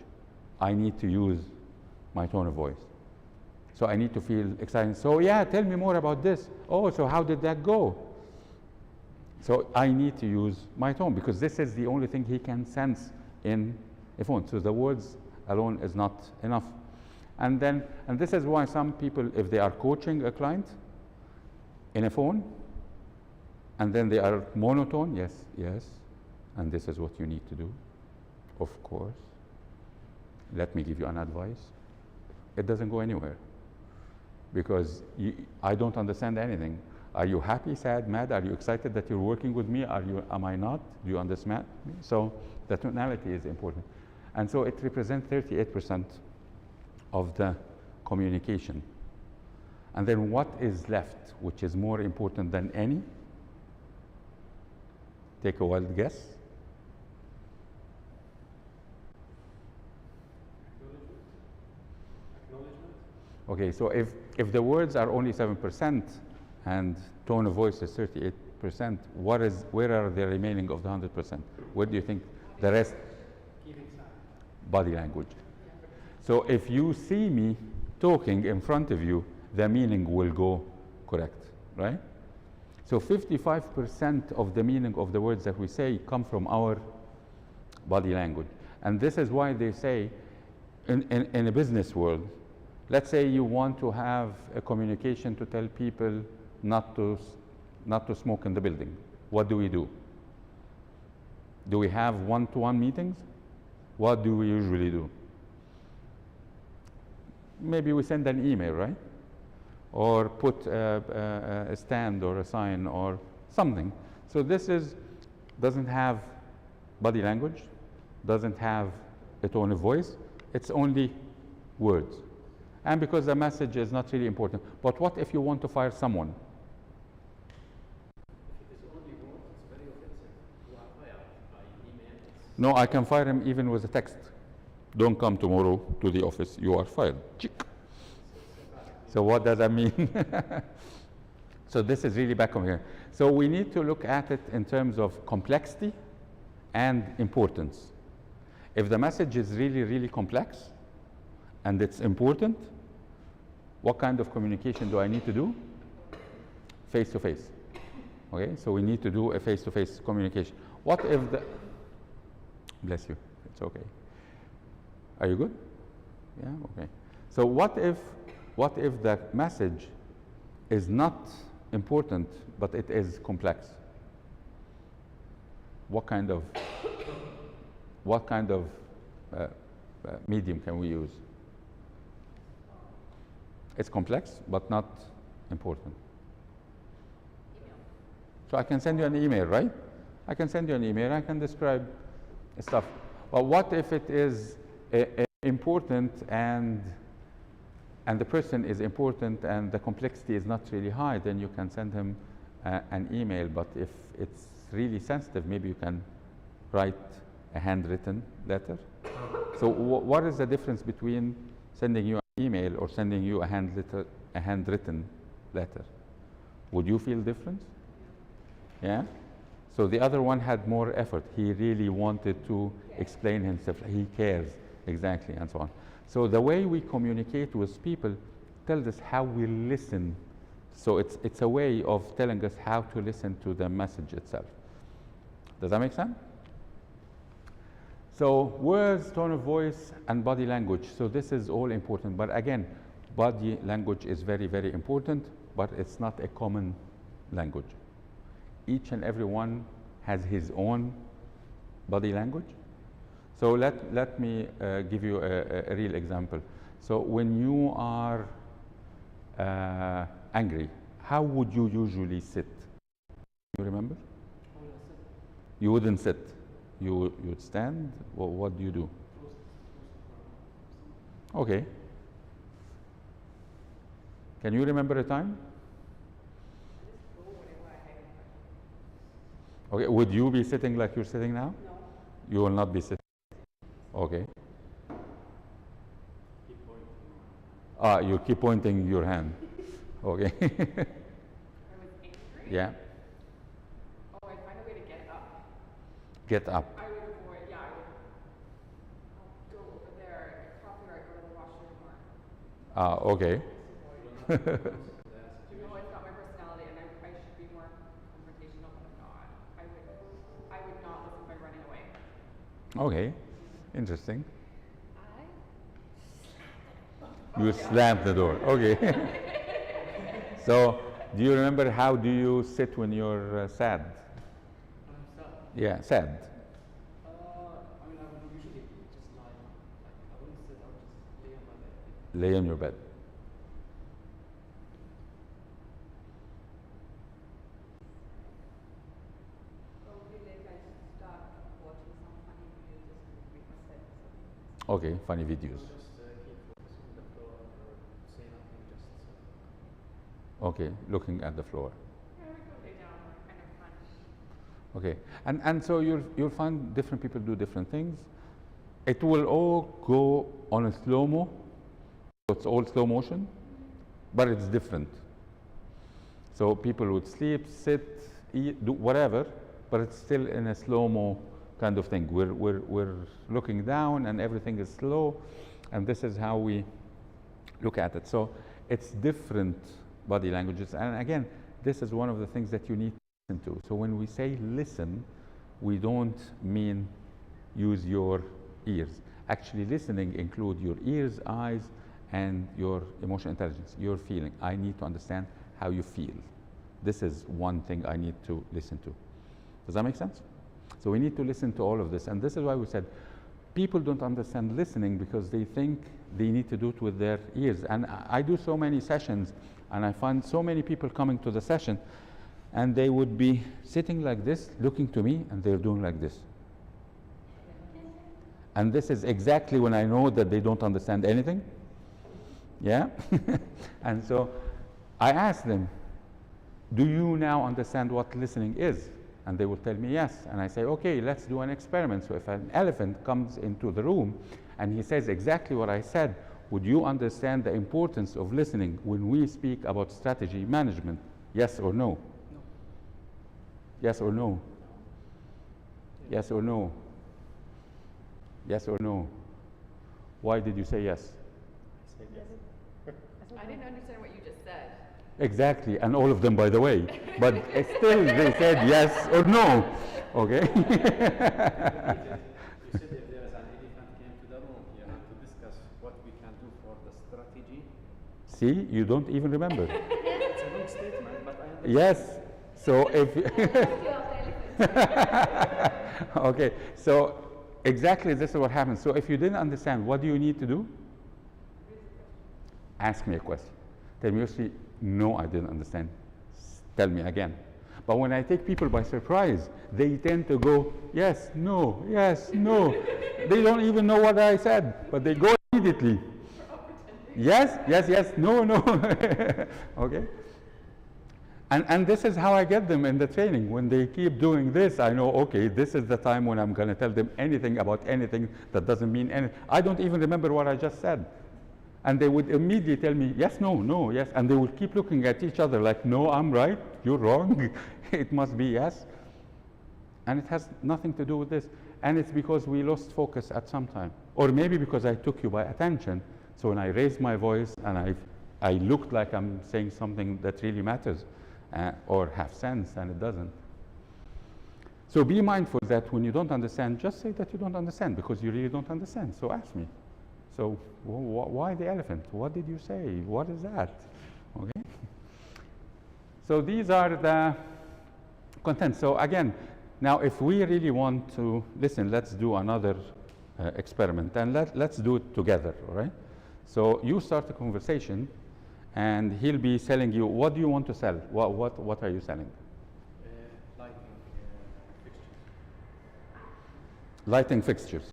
I need to use my tone of voice. So I need to feel excited. So yeah, tell me more about this. Oh, so how did that go? So I need to use my tone, because this is the only thing he can sense in a phone. So the words alone is not enough. And this is why some people, if they are coaching a client in a phone, and then they are monotone, yes, and this is what you need to do, of course. Let me give you an advice. It doesn't go anywhere, because I don't understand anything. Are you happy, sad, mad? Are you excited that you're working with me? Am I not? Do you understand me? So the tonality is important. And so it represents 38% of the communication. And then what is left, which is more important than any? Take a wild guess. Acknowledgement. Okay, so if the words are only 7%, and tone of voice is 38%, where are the remaining of the 100%? Where do you think the rest? Body language. So if you see me talking in front of you, the meaning will go correct, right? So 55% of the meaning of the words that we say come from our body language. And this is why they say in a business world, let's say you want to have a communication to tell people not to smoke in the building. What do we do? Do we have one-to-one meetings? What do we usually do? Maybe we send an email, right? Or put a stand or a sign or something. So this doesn't have body language, doesn't have a tone of voice, it's only words. And because the message is not really important. But what if you want to fire someone? If it is only words, it's very offensive. You are fired by email. No, I can fire him even with a text. Don't come tomorrow to the office, you are fired. Chick. So what does that mean? So this is really back over here. So we need to look at it in terms of complexity and importance. If the message is really, really complex and it's important, what kind of communication do I need to do? Face-to-face. Okay, so we need to do a face-to-face communication. What if the... Bless you, it's okay. Are you good? Yeah, okay. So what if the message is not important, but it is complex? What kind of medium can we use? It's complex, but not important. Email. So I can send you an email, right? I can send you an email. I can describe stuff. But what if it is important and the person is important and the complexity is not really high? Then you can send him an email. But if it's really sensitive, maybe you can write a handwritten letter. So what is the difference between sending you an email or sending you a handwritten letter? Would you feel difference? Yeah? So the other one had more effort. He really wanted to explain himself. He cares, exactly, and so on. So the way we communicate with people tells us how we listen. So it's a way of telling us how to listen to the message itself. Does that make sense? So words, tone of voice, and body language. So this is all important. But again, body language is very, very important, but it's not a common language. Each and every one has his own body language. So let me give you a real example. So when you are angry, how would you usually sit? You remember? You wouldn't sit. You would stand. Well, what do you do? Okay. Can you remember a time? Okay. Would you be sitting like you're sitting now? No. You will not be sitting. Okay. You keep pointing your hand. Okay. I was angry? Yeah. Oh, I'd find a way to get up. Get up. I would avoid, yeah, I'll go over there, get coffee, or I go to the washroom, or Okay. no, it's not my personality, and I should be more confrontational, but I'm not. I would not listen by running away. Okay. Interesting. You slammed the door. Okay. So, do you remember how do you sit when you're sad? Yeah, sad. I mean, I would usually just lie. Like, I wouldn't sit, I would just lay on my bed. Lay on your bed. Probably like I start watching some funny videos just to make myself something. Okay, funny videos. Just keep focusing on the floor or say nothing, just. Okay, looking at the floor. Yeah, we go lay down, or kind of fun. Okay, and so you'll find different people do different things. It will all go on a slow-mo. It's all slow motion, but it's different. So people would sleep, sit, eat, do whatever, but it's still in a slow-mo kind of thing. We're looking down and everything is slow, and this is how we look at it. So it's different body languages. And again, this is one of the things that you need to listen to. So when we say listen, we don't mean use your ears. Actually, listening includes your ears, eyes, and your emotional intelligence, your feeling. I need to understand how you feel. This is one thing I need to listen to. Does that make sense? So we need to listen to all of this. And this is why we said people don't understand listening because they think they need to do it with their ears. And I do so many sessions, and I find so many people coming to the session, and they would be sitting like this, looking to me, and they're doing like this. And this is exactly when I know that they don't understand anything. Yeah? And so I ask them, do you now understand what listening is? And they will tell me yes. And I say, okay, let's do an experiment. So if an elephant comes into the room and he says exactly what I said, would you understand the importance of listening when we speak about strategy management? Yes or no? No. Yes or no? Yes or no? Yes or no? Why did you say yes? I said yes. I didn't understand what you just said. Exactly, and all of them, by the way. But still, they said yes or no. Okay? You said if there is an elephant came to the room here to discuss what we can do for the strategy. See, you don't even remember. It's a long statement, but I understand. Yes. So if okay, so exactly this is what happens. So if you didn't understand, what do you need to do? Ask me a question. Tell me, Youssry, no, I didn't understand. Tell me again. But when I take people by surprise, they tend to go, yes, no, They don't even know what I said, but they go immediately. Yes, yes, yes, no, no. Okay? And this is how I get them in the training. When they keep doing this, I know, okay, this is the time when I'm going to tell them anything about anything that doesn't mean anything. I don't even remember what I just said. And they would immediately tell me, yes, no, no, yes. And they would keep looking at each other like, no, I'm right, you're wrong. It must be yes. And it has nothing to do with this. And it's because we lost focus at some time. Or maybe because I took you by attention. So when I raised my voice and I looked like I'm saying something that really matters or have sense, and it doesn't. So be mindful that when you don't understand, just say that you don't understand, because you really don't understand. So ask me. So why the elephant? What did you say? What is that? Okay. So these are the contents. So again, now if we really want to listen, let's do another experiment, and let's do it together, all right? So you start a conversation, and he'll be selling you. What do you want to sell? What are you selling? Lighting fixtures. Lighting fixtures.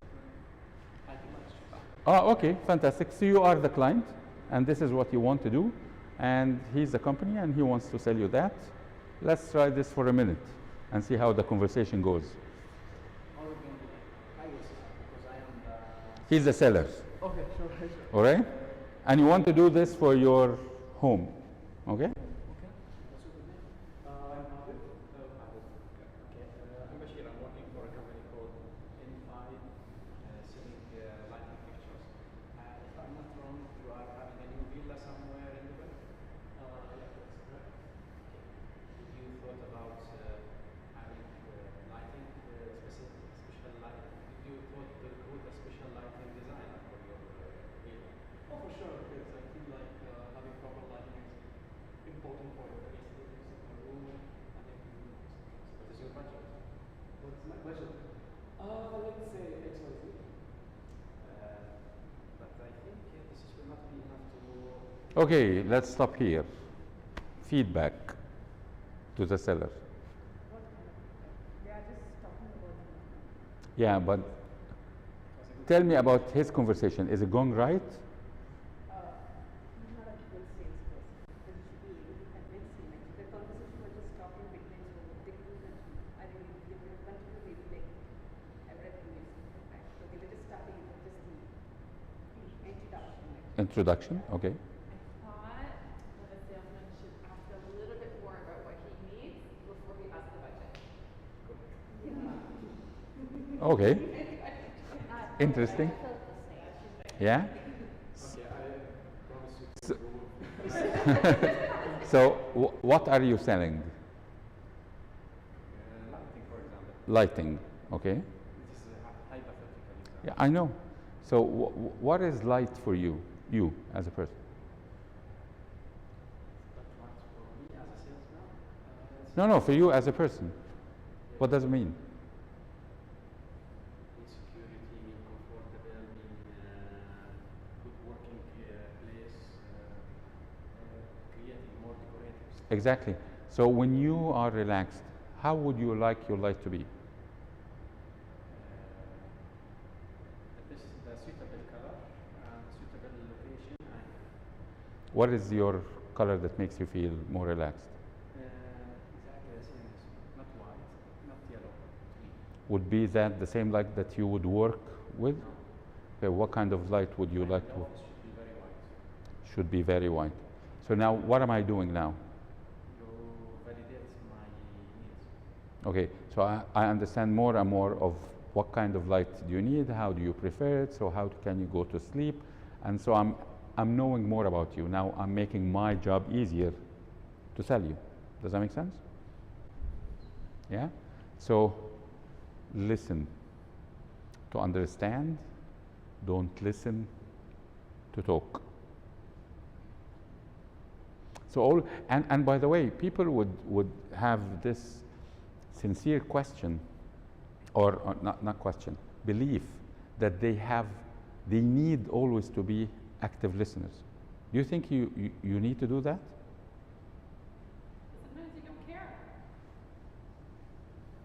Lighting fixtures. Oh, okay, fantastic. So you are the client, and this is what you want to do, and he's the company, and he wants to sell you that. Let's try this for a minute and see how the conversation goes. I will sell because I am the. He's the seller, Okay, sure. all right? And you want to do this for your home, okay? Okay. What's your name? I'm Abid. Okay. I'm Bashir. I'm working for a company called N5, selling lighting fixtures. If I'm not wrong, you are having a new villa somewhere in Dubai? Yeah, that's correct. Okay. Did you thought about having lighting, special lighting? Did you thought to recruit a special lighting designer for your villa? Oh, for sure, because I feel like having proper lighting is important for the aesthetics of the room and everything. What is your budget? What's my budget? Let's say XYZ. But I think this will not be enough to. Okay, let's stop here. Feedback to the seller. They are just talking about it. Yeah, but tell me about his conversation. Is it going right? He's not a good salesperson, but you should be able to convince him. Like, the conversation was just talking between so they couldn't. I think they would have continued maybe like everything is perfect. So they were just starting with just the introduction. Like, Introduction, okay. I thought that the salesman should ask a little bit more Okay. Interesting. I felt the same. Yeah? Okay, I promise you to go. So, what are you selling? Lighting, for example. Lighting. Okay. This is a hypothetical example. Yeah, I know. So, what is light for you? You as a person? But what for me as a salesman? No, no, for you as a person. What does it mean? In security, in comfortable, in good working place, creating more decorative stuff. Exactly. So, when you are relaxed, how would you like your light to be? The suitable color and suitable location and What is your color that makes you feel more relaxed? exactly the same as not white, not yellow. Would be that the same light that you would work with? No. Okay, what kind of light would you like The to? office should be very white. Should be very white. So now, what am I doing now? You validate my needs. Okay, so I understand more and more of what kind of light do you need, how do you prefer it, so how can you go to sleep, and so I'm knowing more about you. Now I'm making my job easier to sell you. Does that make sense? Yeah? So listen to understand, don't listen to talk. So all, and by the way, people would have this sincere question, or not question, belief that they need always to be active listeners. Do you think you need to do that? Sometimes you don't care.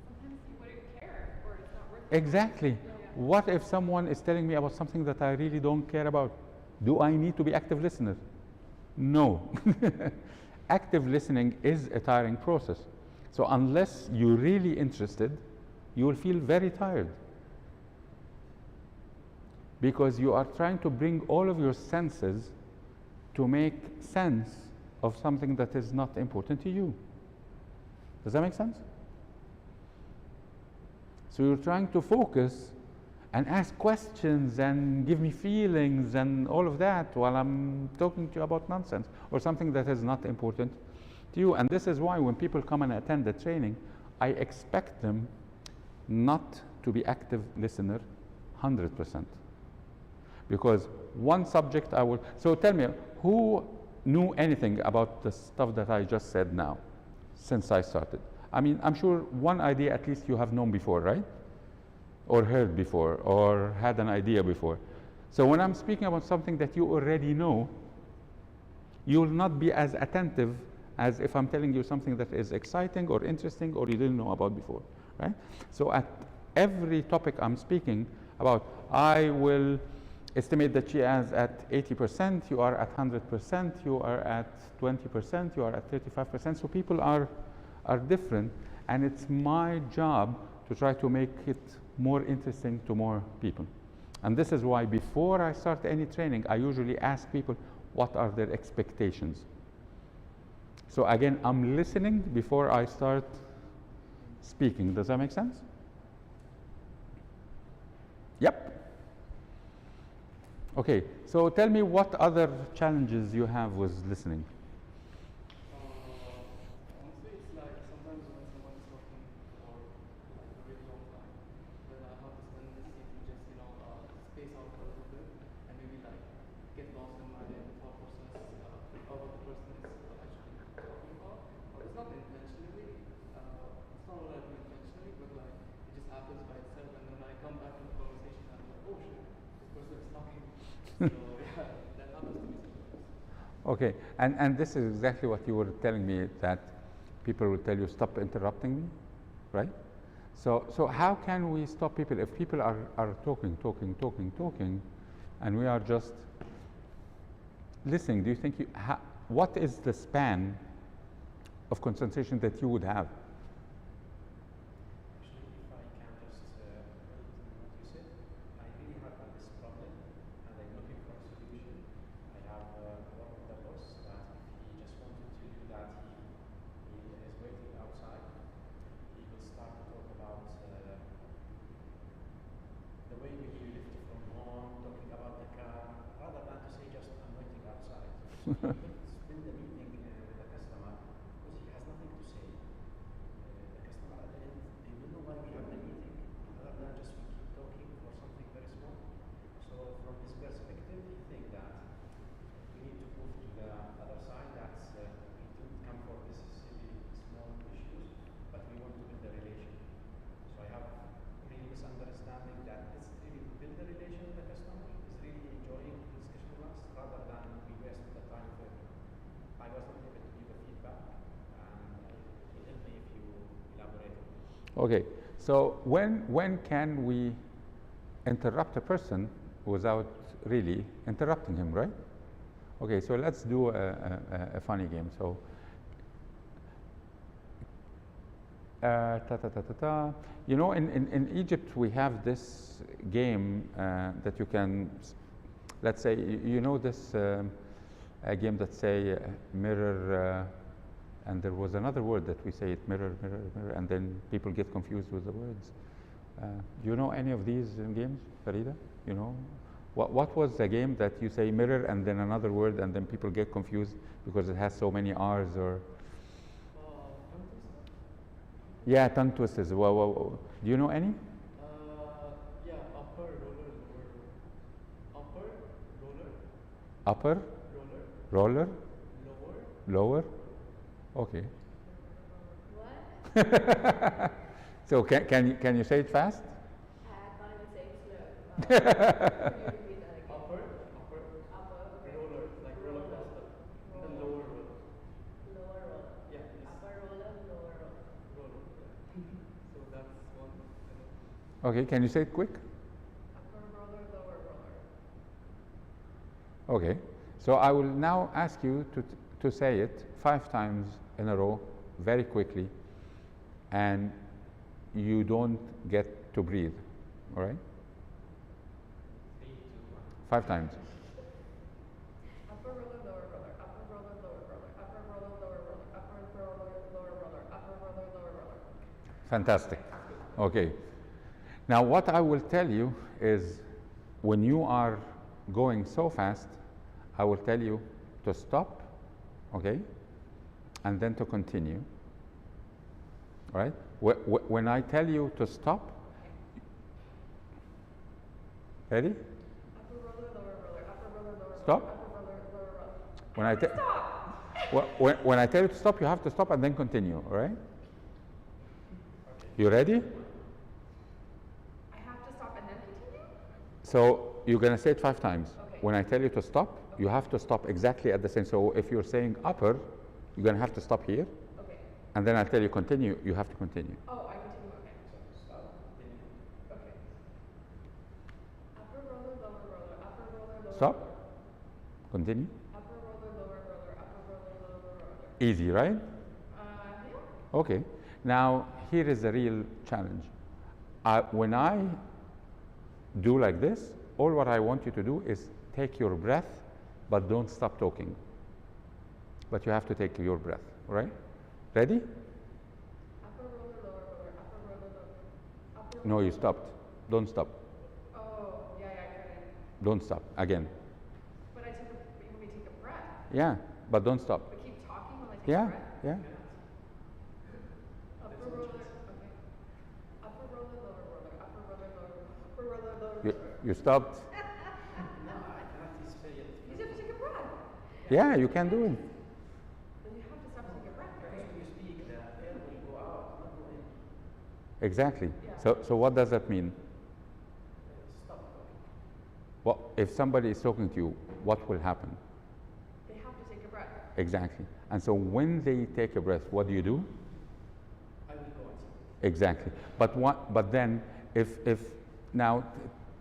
Sometimes you wouldn't care, or it's not worth it. Exactly. What if someone is telling me about something that I really don't care about? Do I need to be active listener? No. Active listening is a tiring process. So unless you're really interested, you will feel very tired. Because you are trying to bring all of your senses to make sense of something that is not important to you. Does that make sense? So you're trying to focus and ask questions and give me feelings and all of that while I'm talking to you about nonsense or something that is not important to you. And this is why when people come and attend the training, I expect them not to be active listener 100%. Because one subject I will, so tell me, who knew anything about the stuff that I just said now since I started? I mean, I'm sure one idea at least you have known before, right? Or heard before, or had an idea before. So when I'm speaking about something that you already know, you will not be as attentive as if I'm telling you something that is exciting or interesting or you didn't know about before, right? So at every topic I'm speaking about, I will estimate that she is at 80%, you are at 100%, you are at 20%, you are at 35%. So people are different, and it's my job to try to make it more interesting to more people. And this is why before I start any training, I usually ask people what are their expectations. So again, I'm listening before I start speaking. Does that make sense? Yep. Okay, so tell me what other challenges you have with listening. Honestly, it's like sometimes when someone is talking for like a really long time, then I have this tendency to just, space out for a little bit and maybe like get lost in my thought process of what the person is actually talking about. Or it's not intentionally, it's not what I do intentionally, but like it just happens by itself, and then I come back to the conversation and I'm like, oh shit, this person is talking. So yeah, that happens to me sometimes. Okay, and this is exactly what you were telling me, that people will tell you, stop interrupting me, right? So how can we stop people if people are talking, and we are just listening? Do you think what is the span of concentration that you would have? Actually, if I can just relate to what you said, I really have this problem and I'm looking for a solution. I have one of the boss that if he just wanted to do that, he is waiting outside. He will start to talk about spend the meeting with the customer because he has nothing to say. The customer at the end, they don't know why we have the meeting, other than just we keep talking for something very small. So from his perspective, he think that we need to move to the other side. That's we didn't come for this silly small issues, but we want to build a relation. So I have really misunderstanding that it's really build a relation with the customer. Is really enjoying the discussion with us rather than we waste the time for him. I was not able to give a feedback, and it helped me if you elaborate on it. Okay, so when can we interrupt a person without really interrupting him, right? Okay, so let's do a funny game. So, you know, in Egypt we have this game that you can, let's say, you know this a game that say mirror, and there was another word that we say it mirror, mirror, mirror, and then people get confused with the words. Do you know any of these games, Farida? You know? What was the game that you say mirror and then another word and then people get confused because it has so many R's or? Tongue twister? Yeah, tongue twisters. Do you know any? Yeah, upper roller, lower roller. Upper roller, Upper, roller, roller, lower. lower. Okay. What? So can you say it fast? I can't even say it slow. Can you repeat that again? Upper, Upper, okay. roller, like roller coaster. And then lower roller. Lower roller. Yeah, it's Upper roller, lower roller. roller. Yeah. So that's one. Okay, can you say it quick? Upper roller, lower roller. Okay. So I will now ask you to say it 5 times in a row, very quickly, and you don't get to breathe. All right? 3, 2, 1. 5 times. Upper roller, lower roller. Upper roller, lower roller. Upper roller, lower roller. Upper roller, lower roller. Upper roller, lower roller. Fantastic. Okay. Now, what I will tell you is when you are going so fast, I will tell you to stop, okay, and then to continue. All right? When I tell you to stop, ready? Upper roller, lower roller. Upper roller, lower roller. Stop. Upper roller, lower roller. When I tell Stop! when I tell you to stop, you have to stop and then continue. All right? You ready? I have to stop and then continue? So you're gonna say it 5 times. Okay. When I tell you to stop, you have to stop exactly at the same. So if you're saying upper, you're gonna have to stop here, Okay. and then I tell you continue, you have to continue. Oh, I continue, okay. Stop. Okay. Upper roller, lower roller. Upper roller, lower Stop. roller. Continue. Upper roller, lower roller. Upper roller, lower roller. Easy, right? Yeah. Okay. Now here is the real challenge. When I do like this, all what I want you to do is take your breath, but don't stop talking. But you have to take your breath, all right? Ready? Upper roller, lower roller. Upper roller, lower. Upper No, roller. you stopped. Don't stop. Oh, yeah, I couldn't. Don't stop. Again. But I took a, you want me to take a breath? Yeah, but don't stop. But keep talking while I take Yeah, a breath? yeah. Upper roller, okay. Upper roller, lower roller. Upper roller, lower roller. Upper roller, lower You, roller. you stopped. No, I cannot spell it. You just have to take a breath. Yeah, you can do it. Then you have to stop and take a breath, Because right? when you speak, the air will go out, not go in. Exactly. Yeah. So what does that mean? Stop talking. Well, if somebody is talking to you, what will happen? They have to take a breath. Exactly. And so when they take a breath, what do you do? I will go and speak. Exactly. But then, if now,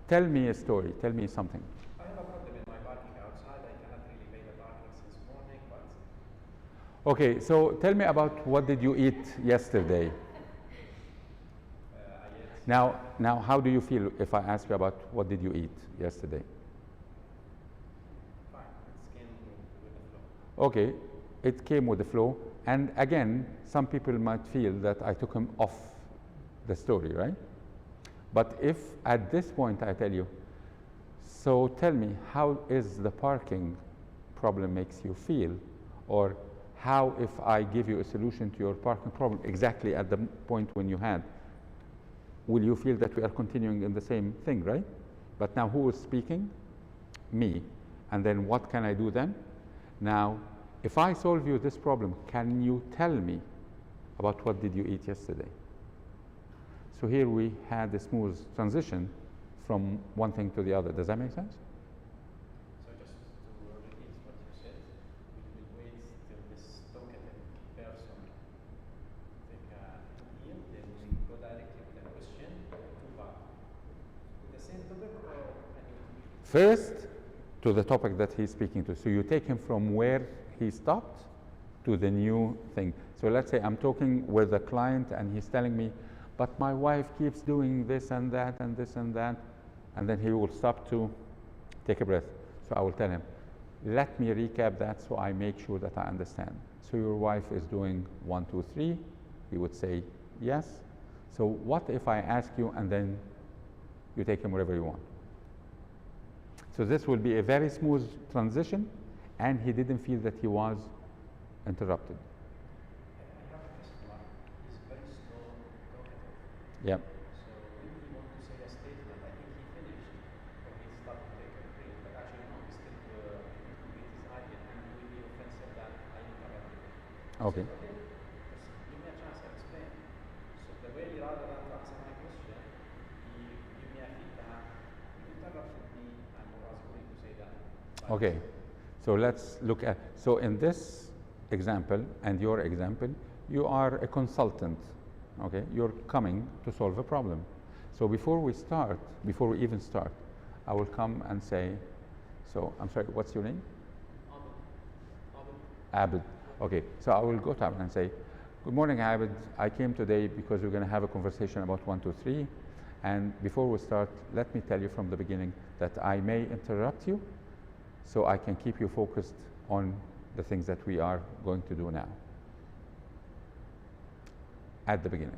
tell me a story. Tell me something. I have a problem in my parking outside. I cannot really pay the parking since morning, but Okay. So tell me about what did you eat yesterday? I ate. Now, how do you feel if I ask you about what did you eat yesterday? Fine. It's came with the flow. Okay, it came with the flow. And again, some people might feel that I took him off the story, right? But if at this point I tell you, so tell me, how is the parking problem makes you feel, or how if I give you a solution to your parking problem exactly at the point when you had, will you feel that we are continuing in the same thing, right? But now who is speaking? Me. And then what can I do then? Now, if I solve you this problem, can you tell me about what did you eat yesterday? So here we had a smooth transition from one thing to the other. Does that make sense? So just to repeat what you said, we will wait till this talkative person take a yield, then we go directly with a question to back. With the same topic or can you? First, to the topic that he's speaking to. So you take him from where he stopped to the new thing. So let's say I'm talking with a client and he's telling me, but my wife keeps doing this and that and this and that. And then he will stop to take a breath. So I will tell him, let me recap that so I make sure that I understand. So your wife is doing 1, 2, 3. He would say yes. So what if I ask you and then you take him wherever you want? So this will be a very smooth transition, and he didn't feel that he was interrupted. I have a customer, he's very slow talkative. Yeah. So when he wants to say a statement, I think he finished or he started to take a break, but actually no, he still complete his idea and he will be offensive that I interrupted him. Okay. So, okay, just give me a chance to explain. So the way rather than to answer my question, he give me a feedback, you interrupted me, and I was going to say that. But Okay. So let's look at, so in this example and your example, you are a consultant, okay? You're coming to solve a problem. So before we even start, I will come and say, so I'm sorry, what's your name? Abid. Okay, so I will go to Abid and say, good morning, Abid. I came today because we're going to have a conversation about 1, 2, 3. And before we start, let me tell you from the beginning that I may interrupt you so I can keep you focused on the things that we are going to do now at the beginning.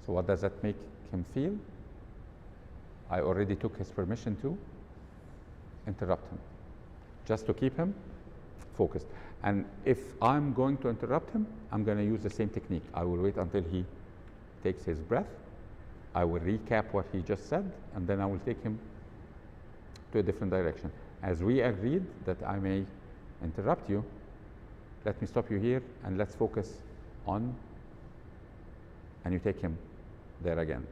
So what does that make him feel? I already took his permission to interrupt him, just to keep him focused. And if I'm going to interrupt him, I'm going to use the same technique. I will wait until he takes his breath. I will recap what he just said, and then I will take him to a different direction. As we agreed that I may interrupt you, let me stop you here and let's focus on, and you take him there again.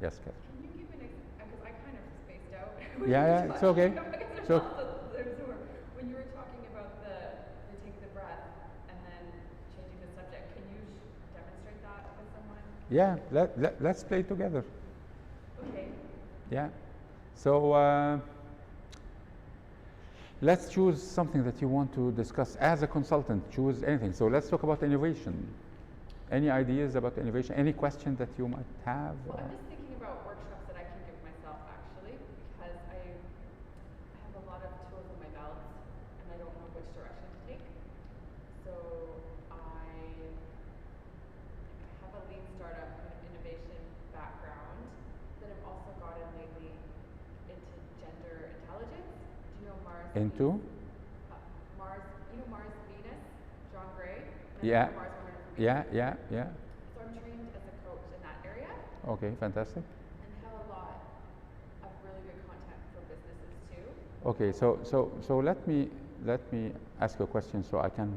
Yes, Kat. Can you give an example? Because I kind of spaced out. when Yeah, you were yeah, it's okay. talking. So, When you were talking about you take the breath and then changing the subject, can you demonstrate that with someone? yeah, let's play together. Okay. Yeah. So let's choose something that you want to discuss as a consultant. Choose anything. So let's talk about innovation. Any ideas about innovation? Any question that you might have? Well, I'm just thinking about workshops that I can give myself actually, because I have a lot of tools in my belt and I don't know which direction to take. So I have a lean startup kind of innovation background, but I've also gotten lately into gender intelligence. Do you know Mars? Into? Mars, you know Mars Venus, John Gray? Yeah. Mars 100 Yeah, yeah, yeah. So I'm trained as a coach in that area Okay, fantastic. and have a lot of really good content for businesses too. Okay, so let me ask you a question so I can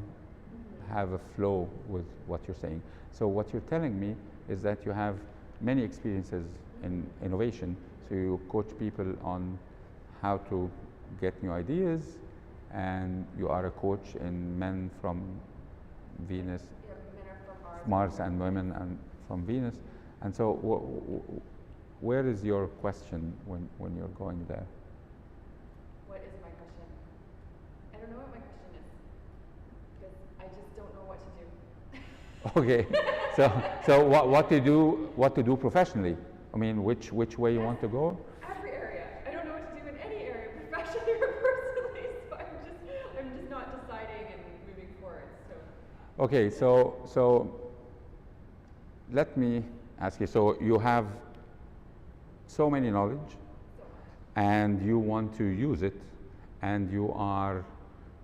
have a flow with what you're saying. So what you're telling me is that you have many experiences in innovation. So you coach people on how to get new ideas, and you are a coach in men from Venus, Yeah, men are from Mars, and women and from Venus. And so where is your question when you're going there? What is my question? I don't know what my question is because I just don't know what to do. Okay, so what to do professionally? I mean, which way you want to go? Every area. I don't know what to do in any area, professionally or personally. So I'm just not deciding and moving forward. So Okay, so let me ask you. So you have so many knowledge, so much. and you want to use it, and you are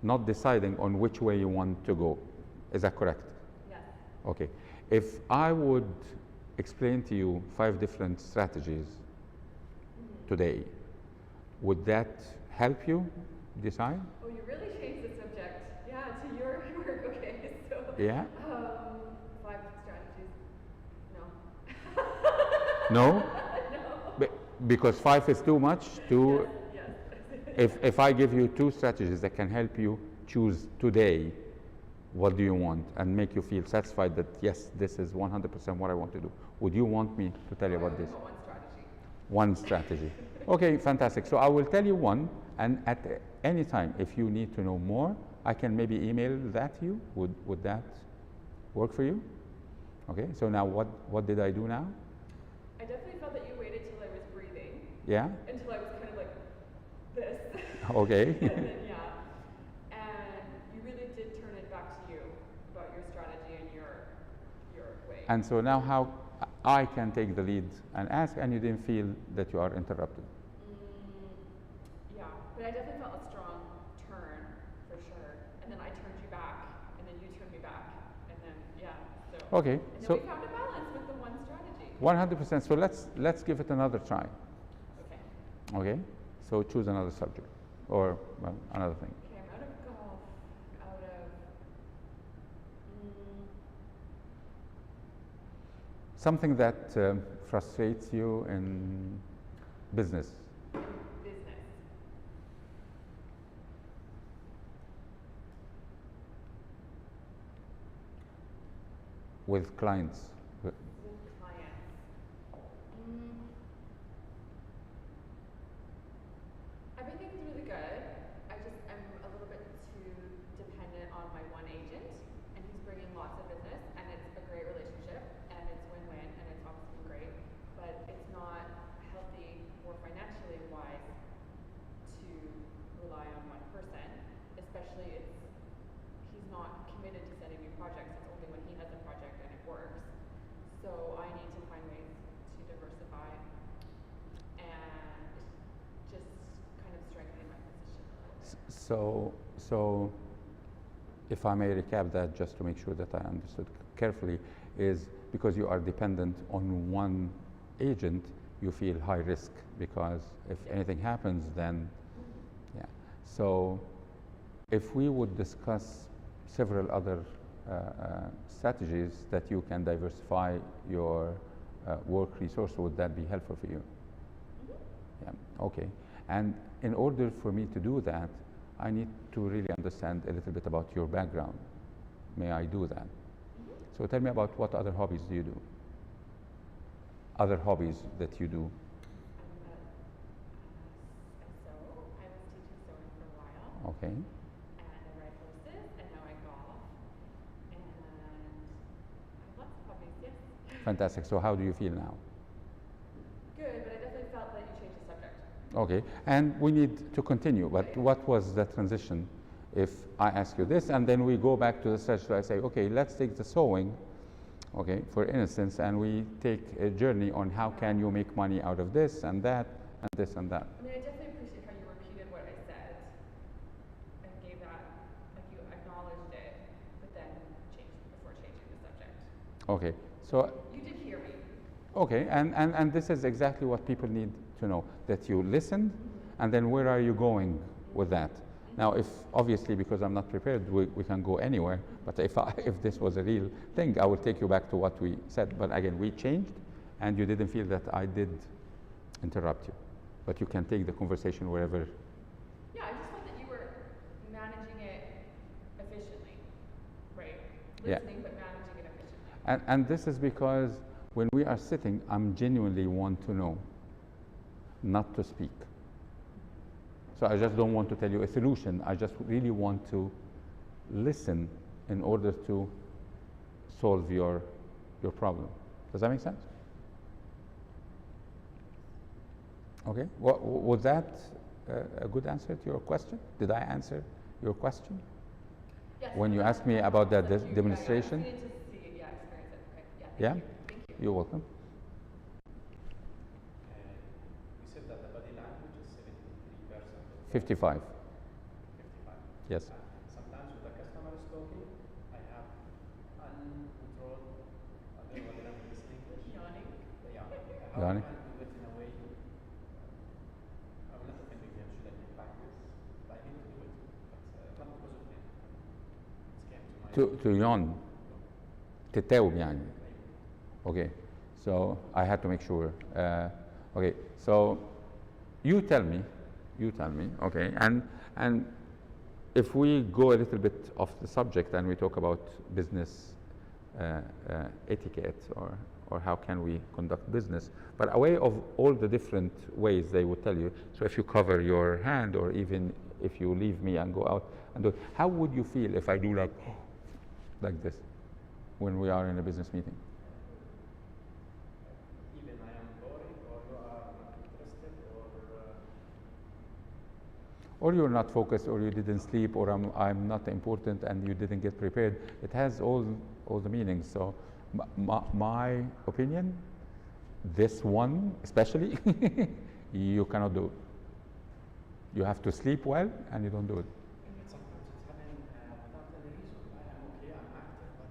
not deciding on which way you want to go. Is that correct? Yes. Okay. If I would explain to you 5 different strategies today, would that help you decide? Oh, you really changed the subject. Yeah, to your work. Okay, so. Yeah? 5 strategies. No. No? No. Because 5 is too much. Yes. If I give you 2 strategies that can help you choose today, what do you want, and make you feel satisfied that yes, this is 100% what I want to do, would you want me to tell you about this? One strategy. One strategy. Okay, fantastic. So I will tell you one, and at any time, if you need to know more, I can maybe email that to you. Would that work for you? Okay, so now what did I do now? I definitely felt that you waited till I was breathing. Yeah? Until I was kind of like this. Okay. And then, yeah. And you really did turn it back to you about your strategy and your way. And so now how I can take the lead and ask, and you didn't feel that you are interrupted. Yeah, but I definitely felt a strong turn for sure. And then I turned you back, and then you turned me back, and then yeah. So. Okay, And then so we found a balance with the one strategy. 100%. So let's give it another try. Okay. Okay, so choose another subject or well, another thing. Okay, I'm out of golf. Out of. Something that frustrates you in business. Business. With clients. With clients. Everything's really good. I'm a little bit too dependent on my one agent, and he's bringing lots of business, and it's a great relationship, and it's win-win, and it's obviously great, but it's not healthy or financially wise to rely on one person, especially he's not committed to setting new projects. It's only when he has a project and it works. So I need to find ways to diversify and just kind of strengthen my position a little bit. So if I may recap that just to make sure that I understood carefully, is because you are dependent on one agent, you feel high risk because if anything happens, then yeah. So if we would discuss several other strategies that you can diversify your work resource, would that be helpful for you? Yeah, okay. And in order for me to do that, I need to really understand a little bit about your background. May I do that? So tell me about what other hobbies do you do? Other hobbies that you do. I sew. I was teaching sewing for a while. Okay. And I ride horses, and now I golf. And I have lots of hobbies, yes. Fantastic. So how do you feel now? Good, but I definitely felt that you changed the subject. Okay. And we need to continue, but what was the transition? If I ask you this, and then we go back to the strategy, I say, okay, let's take the sewing, okay, for instance, and we take a journey on how can you make money out of this and that and this and that. I mean, I definitely appreciate how you repeated what I said and gave that, like you acknowledged it, but then changed before changing the subject. Okay, so You did hear me. okay, and this is exactly what people need to know, that you listened, and then where are you going with that? Now, if obviously, because I'm not prepared, we can go anywhere, but if this was a real thing, I will take you back to what we said. But again, we changed, and you didn't feel that I did interrupt you. But you can take the conversation wherever. Yeah, I just felt that you were managing it efficiently, right? Yeah. Listening, but managing it efficiently. And this is because when we are sitting, I'm genuinely want to know, not to speak. So I just don't want to tell you a solution. I just really want to listen in order to solve your problem. Does that make sense? Okay. Was that a good answer to your question? Did I answer your question? Yes. When you asked me about that demonstration? Yeah, I just needed to see, yeah, experience it. Okay. Yeah? Thank you. You're welcome. You said that the body language is 70% 55. 55. Yes. Sometimes when the customer is talking, I have uncontrolled, I don't know what the language is in English. Yawning. Yeah. How Yawning. can I do it in a way, I will not offend him, should I take practice? But I need to do it, but not because of him. It came to my... To yawn. تتاوب يعني. Okay. So I had to make sure. Okay. So you tell me, okay, and if we go a little bit off the subject and we talk about business etiquette or how can we conduct business, but away of all the different ways they would tell you. So if you cover your hand or even if you leave me and go out and do it, how would you feel if I do like this when we are in a business meeting? Even I am boring or you are not interested or you're not focused, or you didn't sleep, or I'm not important and you didn't get prepared. It has all the meanings. So my opinion, this one especially, you cannot do it. You have to sleep well and you don't do it. sometimes it's happening without any reason. I am okay, I'm active, but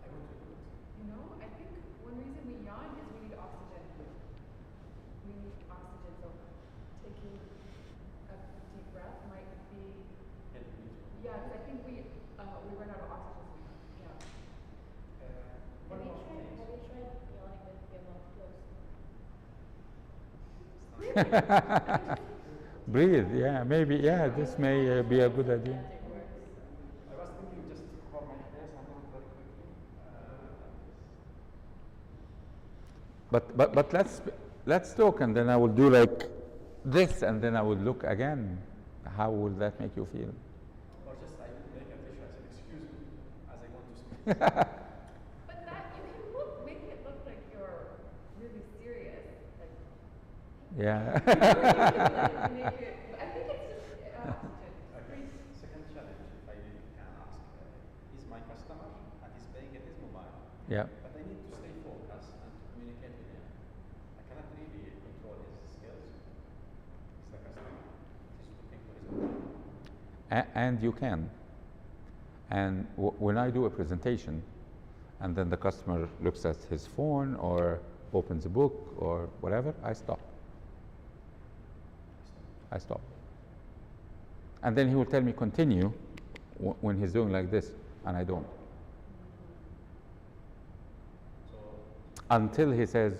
I want to do it. You know, I think one reason we yawn is we need oxygen. We need oxygen, so taking a deep breath might be. Help me to. Yeah, because I think we run out of oxygen. Yeah. One Have you more tried thing. yawning with your mouth closed? Breathe, yeah, maybe, yeah, this may be a good idea. Magic works. I was thinking just to cover my face and do it very quickly. But let's talk, and then I will do like this, and then I will look again. How will that make you feel? Or just I would make a tissue as an excuse me as I want to speak. But that you can make it look like you're really serious. Like, Yeah. make it, I think it's just oxygen. Okay. Second challenge, if I can ask, is my customer and he's paying at his mobile. Yeah. But I need to stay focused and to communicate with him. I cannot really control his skills. He's the customer. He's looking for his mobile. And you can. And when I do a presentation, and then the customer looks at his phone or opens a book or whatever, I stop. And then he will tell me continue when he's doing like this, and I don't. So Until he says,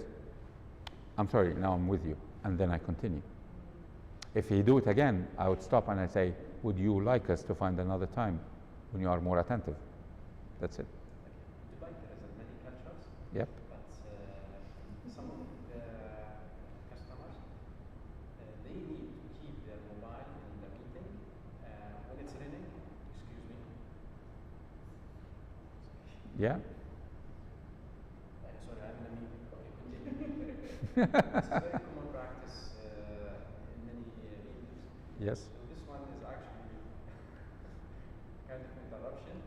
I'm sorry, now I'm with you, and then I continue. If he do it again, I would stop and I say, would you like us to find another time when you are more attentive? That's it. Dubai, there is many cultures, Yep. but some of the customers, they need to keep their mobile in the meeting when it's ringing. Excuse me. Yeah. Sorry, I'm in a meeting. Okay, continue. This is very common practice in many meetings. Yes. So this one is actually kind of interruption,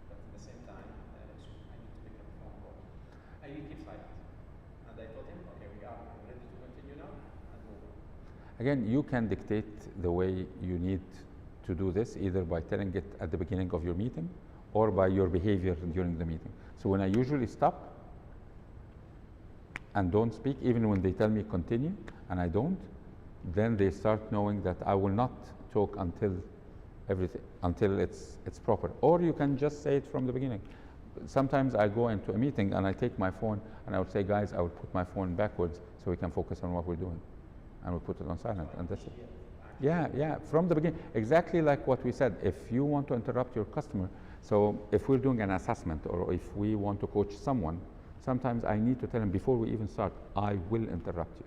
but at the same time, so I need to pick up a phone call. I will keep silent. And I told him, okay, we are ready to continue now and move on. Again, you can dictate the way you need to do this, either by telling it at the beginning of your meeting or by your behavior during the meeting. So when I usually stop and don't speak, even when they tell me continue and I don't, then they start knowing that I will not talk until it's proper. Or you can just say it from the beginning. Sometimes I go into a meeting and I take my phone and I would say, guys, I will put my phone backwards so we can focus on what we're doing. And we put it on silent, and that's it. Yeah, from the beginning. Exactly like what we said. If you want to interrupt your customer, so if we're doing an assessment or if we want to coach someone, sometimes I need to tell them before we even start, I will interrupt you,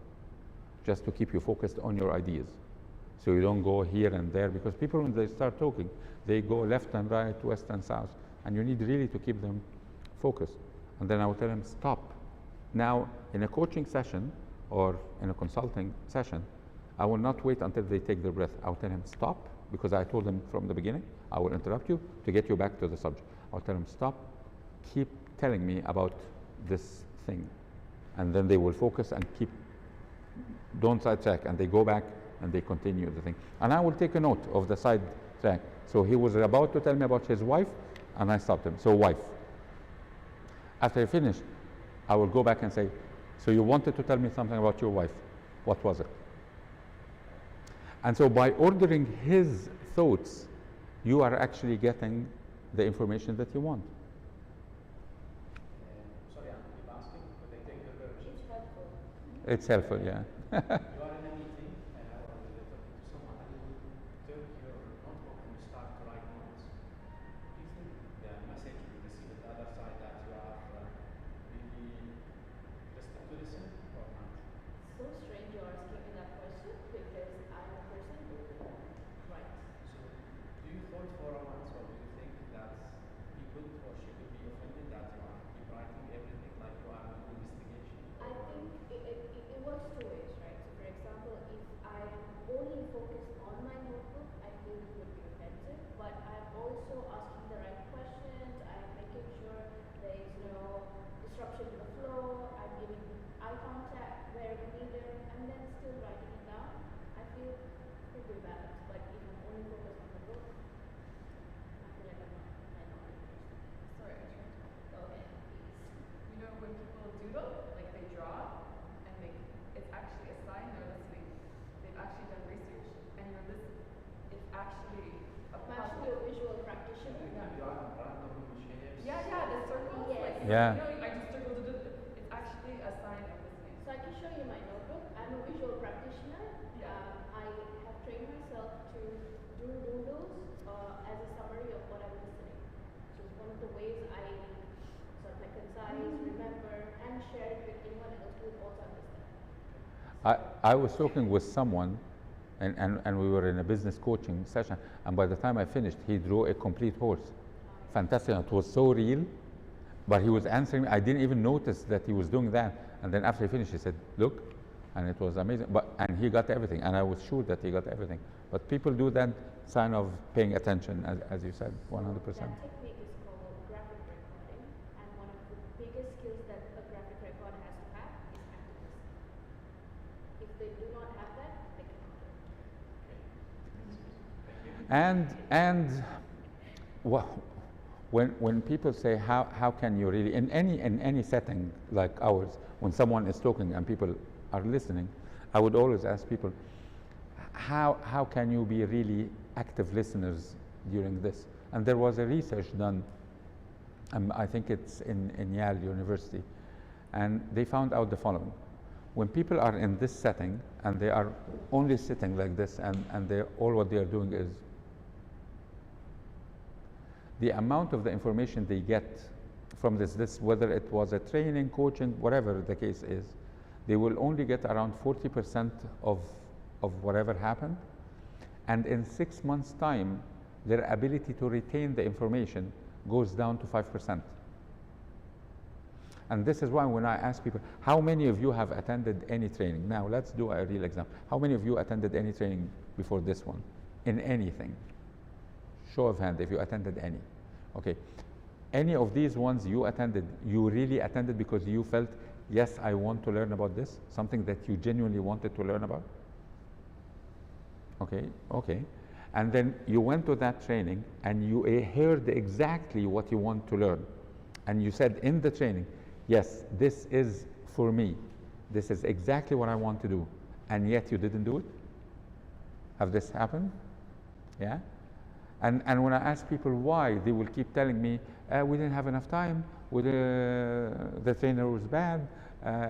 just to keep you focused on your ideas. So you don't go here and there, because people, when they start talking, they go left and right, west and south, and you need really to keep them focused. And then I will tell them, stop. Now, in a coaching session or in a consulting session, I will not wait until they take their breath. I will tell them, stop, because I told them from the beginning, I will interrupt you to get you back to the subject. I'll tell them, stop, keep telling me about this thing. And then they will focus and don't sidetrack, and they go back and they continue the thing. And I will take a note of the side track. So he was about to tell me about his wife, and I stopped him. So wife. After he finished, I will go back and say, so you wanted to tell me something about your wife. What was it? And so by ordering his thoughts, you are actually getting the information that you want. Sorry, I keep asking, but they take the version. It's helpful. It's helpful, yeah. You are in a meeting or talking to someone and you take your notebook and you start to write notes. Do you think the message you receive at the other side that you are really listening to listen or not? So strange you're asking me that question because I'm a person who writes. So do you thought for a once or do you think that he could or she could be offended that you are keep writing everything like you are doing investigation? I think it works two ways, right? So for example, if I am only focused on my notebook, I feel it would be offensive, but I'm also asking the right questions, I'm making sure there is no disruption to the flow, I'm giving eye contact wherever needed, and then still writing it down. I feel pretty balanced, but if I'm only focused on the book, I feel like I'm not interested. Sorry, I tried to. Go ahead, please. You know when people doodle, like they draw, and it's actually a sign they're listening. They've actually done research, and you're listening. It's actually a I'm actually a positive. visual practitioner. You are random shapes. Yeah, the circles. Yes. Like, Yeah. You know, I just circled it. It's actually a sign of listening. So I can show you my notebook. I'm a visual practitioner. Yeah. I have trained myself to do doodles as a summary of what I'm listening. So it's one of the ways I sort of like concise, remember, and share it with anyone else who would also understand. I was talking with someone, and we were in a business coaching session, and by the time I finished, he drew a complete horse. Fantastic. It was so real, but he was answering me. I didn't even notice that he was doing that. And then after he finished, he said, look, and it was amazing. And he got everything, and I was sure that he got everything. But people do that sign of paying attention, as you said, 100%. That technique is called graphic recording, and one of the biggest skills that a graphic recorder has to have is active listening. If they do not have that, they cannot do it. And when people say how can you really in any setting like ours, when someone is talking and people are listening, I would always ask people, how can you be really active listeners during this? And there was a research done, I think it's in Yale University, and they found out the following: when people are in this setting and they are only sitting like this, and they all what they are doing is the amount of the information they get from this, whether it was a training, coaching, whatever the case is, they will only get around 40% of whatever happened. And in 6 months' time, their ability to retain the information goes down to 5%. And this is why when I ask people, how many of you have attended any training? Now, let's do a real example. How many of you attended any training before this one? In anything? Show of hand if you attended any. Okay. Any of these ones you attended, you really attended because you felt, yes, I want to learn about this, something that you genuinely wanted to learn about? Okay, okay. And then you went to that training and you heard exactly what you want to learn. And you said in the training, yes, this is for me. This is exactly what I want to do. And yet you didn't do it? Have this happened? Yeah? And when I ask people why, they will keep telling me, we didn't have enough time, the trainer was bad,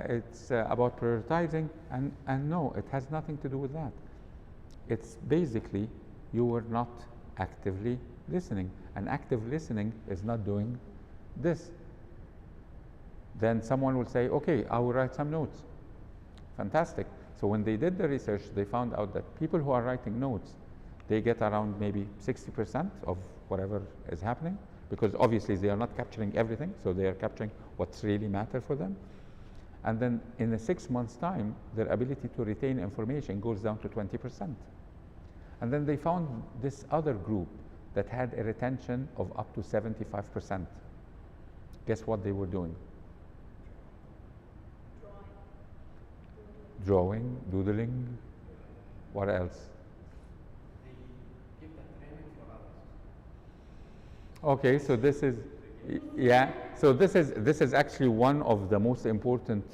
it's about prioritizing, and no, it has nothing to do with that. It's basically you were not actively listening, and active listening is not doing this. Then someone will say, okay, I will write some notes. Fantastic. So when they did the research, they found out that people who are writing notes, they get around maybe 60% of whatever is happening, because obviously they are not capturing everything, so they are capturing what's really matter for them. And then in a 6 months' time, their ability to retain information goes down to 20%. And then they found this other group that had a retention of up to 75%. Guess what they were doing? Drawing, doodling. What else? They give the training for others. Okay, so this is, yeah, so this is actually one of the most important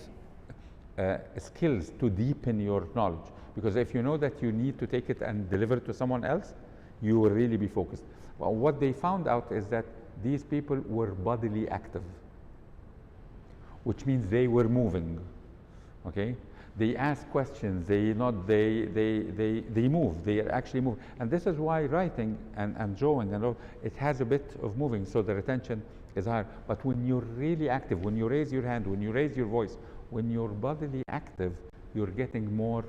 skills to deepen your knowledge. Because if you know that you need to take it and deliver it to someone else, you will really be focused. Well, what they found out is that these people were bodily active, which means they were moving. Okay, they ask questions. They not they move. They actually move, and this is why writing and drawing and all, it has a bit of moving, so the retention is higher. But when you're really active, when you raise your hand, when you raise your voice, when you're bodily active, you're getting more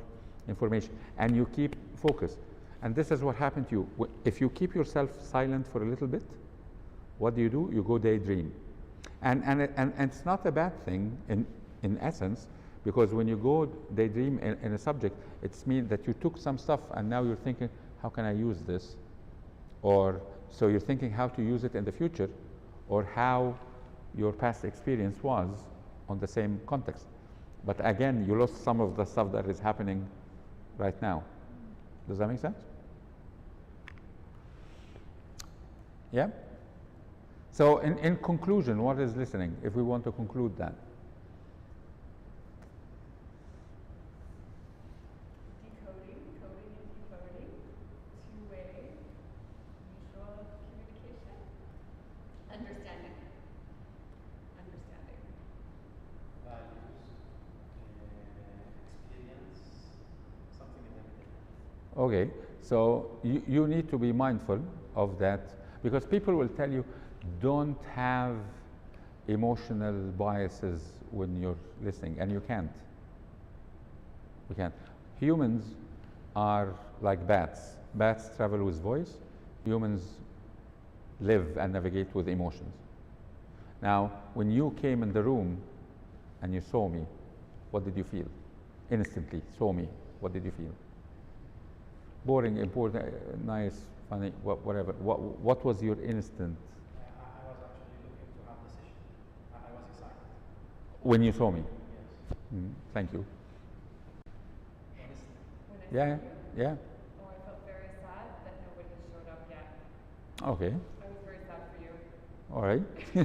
information and you keep focused. And this is what happened to you. If you keep yourself silent for a little bit, what do? You go daydream. And it's not a bad thing in essence, because when you go daydream in a subject, it means that you took some stuff and now you're thinking, how can I use this? Or so you're thinking how to use it in the future, or how your past experience was on the same context. But again, you lost some of the stuff that is happening right now. Does that make sense? Yeah? So in conclusion, what is listening, if we want to conclude that? Decoding, coding and decoding, two-way, mutual communication, understanding, Values, experience, something in the middle. Okay, so you need to be mindful of that, because people will tell you, don't have emotional biases when you're listening, and you can't. You can't. Humans are like bats. Bats travel with voice. Humans live and navigate with emotions. Now, when you came in the room and you saw me, what did you feel? Instantly, saw me, what did you feel? Boring, important, nice, funny, whatever. What was your instant I was actually looking to have decision. I was excited. when you saw me? Yes. Thank you. Honestly. When I Yeah, saw you, yeah. oh, I felt very sad that nobody has showed up yet. Okay, I was very sad for you. all right. I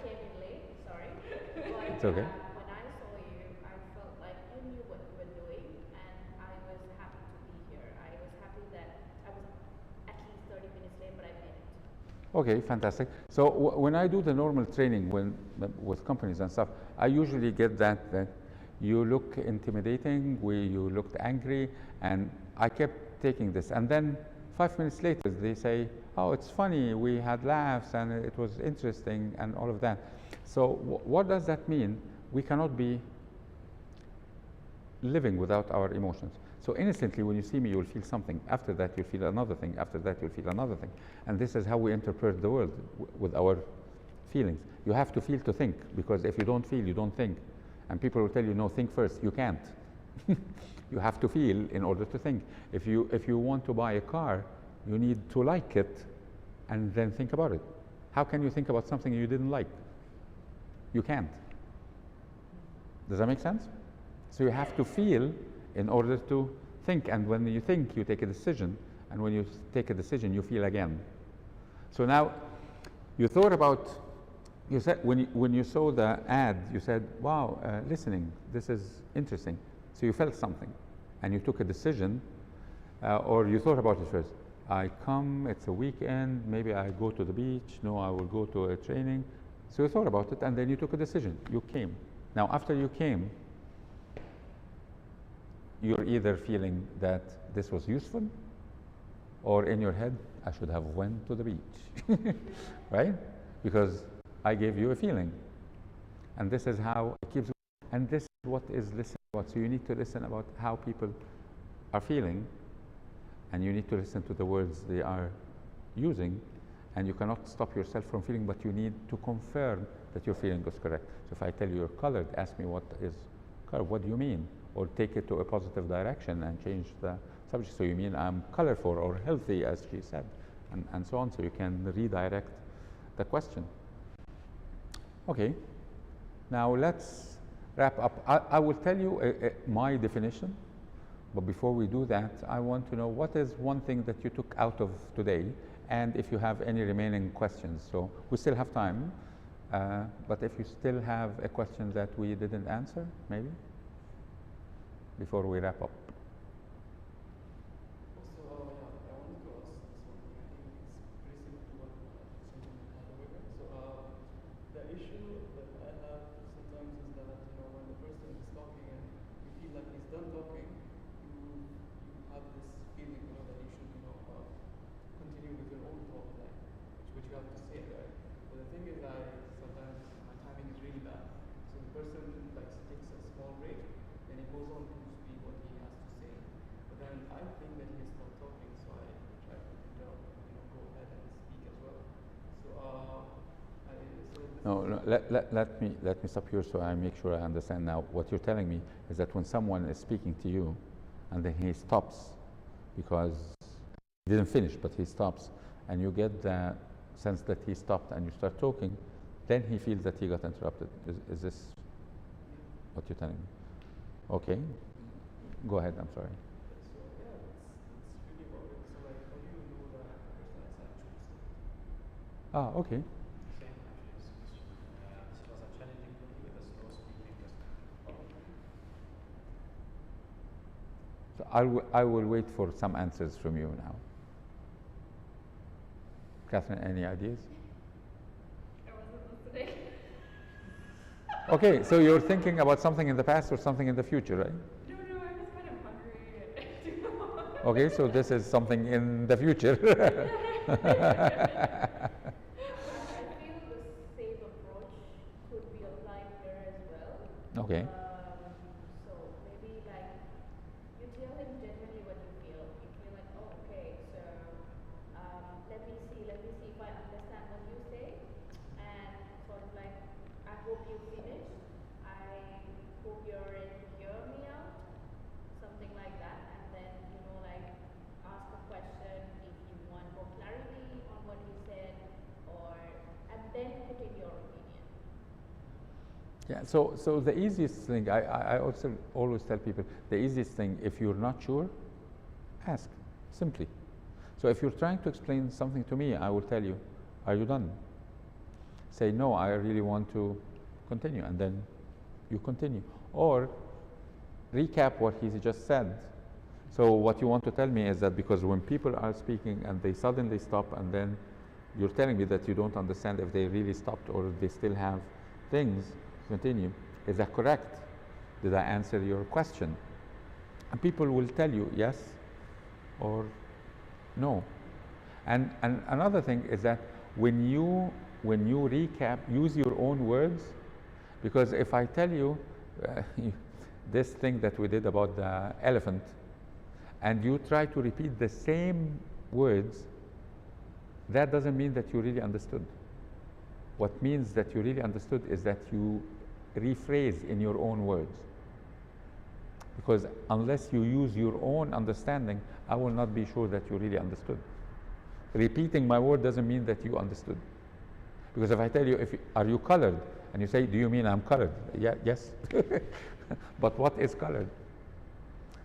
came in late, sorry. But It's okay. when I saw you, I felt like you knew what you were doing, and I was happy to be here. I was happy that I was at least 30 minutes late, but I made it. Okay, fantastic. So when I do the normal training with companies and stuff, I usually get that you look intimidating, you looked angry, and I kept taking this. And then 5 minutes later, they say, oh, it's funny, we had laughs, and it was interesting, and all of that. So what does that mean? We cannot be living without our emotions. So instantly, when you see me, you'll feel something. After that, you'll feel another thing. After that, you'll feel another thing. And this is how we interpret the world, with our feelings. You have to feel to think, because if you don't feel, you don't think. And people will tell you, no, think first. You can't. You have to feel in order to think. If you want to buy a car, you need to like it and then think about it. How can you think about something you didn't like? You can't. Does that make sense? So you have to feel in order to think. And when you think, you take a decision. And when you take a decision, you feel again. So now, you thought about, you said, when you saw the ad, you said, wow, listening, this is interesting. So you felt something, and you took a decision, or you thought about it first. I come, it's a weekend, maybe I go to the beach, no, I will go to a training. So you thought about it, and then you took a decision, you came. Now, after you came, you're either feeling that this was useful, or in your head, I should have went to the beach, right? Because I gave you a feeling. And this is how it keeps, and this is what is listening about. So you need to listen about how people are feeling, and you need to listen to the words they are using, and you cannot stop yourself from feeling, but you need to confirm that your feeling is correct. So if I tell you you're colored, ask me what is colored, what do you mean? Or take it to a positive direction and change the subject. So you mean I'm colorful or healthy, as she said, and so on, so you can redirect the question. Okay, now let's wrap up. I will tell you my definition, But before we do that, I want to know what is one thing that you took out of today, and if you have any remaining questions. So we still have time, but if you still have a question that we didn't answer, maybe, before we wrap up. Also, yeah, I wanted to ask this one thing. I think it's pretty similar to what someone had over here. So, the issue that I have sometimes is that, when the person is talking and you feel like he's done talking, you have this feeling, that you should, continue with your own thought, like, which you have to say, right? But the thing is, sometimes my timing is really bad. So the person, like, takes a small break, and he goes on to speak what he has to say. But then I think that he has stopped talking, so I try to, go ahead and speak as well. So, No, let me stop here so I make sure I understand now. What you're telling me is that when someone is speaking to you and then he stops because he didn't finish, but he stops, and you get the sense that he stopped and you start talking, then he feels that he got interrupted. Is this what you're telling me? Okay, go ahead, I'm sorry. So yeah, it's really about it. So like, how do you know that the person has actually stopped? Ah, okay. Same actually is question. This was a challenging for me with a slow speaking customer. So I will wait for some answers from you now. Catherine, any ideas? I wasn't listening. Okay, so you're thinking about something in the past or something in the future, right? No, I was kind of hungry and Okay, so this is something in the future. I feel the same approach could be applied here as well. Okay. So maybe like you tell him genuinely what you feel. You feel like, oh, okay, so let me see if I understand what you say, and sort of like, I hope you finish. I hope you're ready to hear me out, something like that, and then like ask a question if you want more clarity on what you said, and then put in your opinion. Yeah, so the easiest thing, I also always tell people, the easiest thing, if you're not sure, ask, simply. So if you're trying to explain something to me, I will tell you, are you done? Say, no, I really want to continue, and then you continue. Or recap what he just said. So what you want to tell me is that because when people are speaking and they suddenly stop, and then you're telling me that you don't understand if they really stopped or if they still have things, continue. Is that correct? Did I answer your question? And people will tell you yes or no. And another thing is that when you recap, use your own words, because if I tell you this thing that we did about the elephant, and you try to repeat the same words, that doesn't mean that you really understood. What means that you really understood is that you rephrase in your own words. Because unless you use your own understanding, I will not be sure that you really understood. Repeating my word doesn't mean that you understood. Because if I tell you, are you colored? And you say, do you mean I'm colored? Yeah, yes. But what is colored?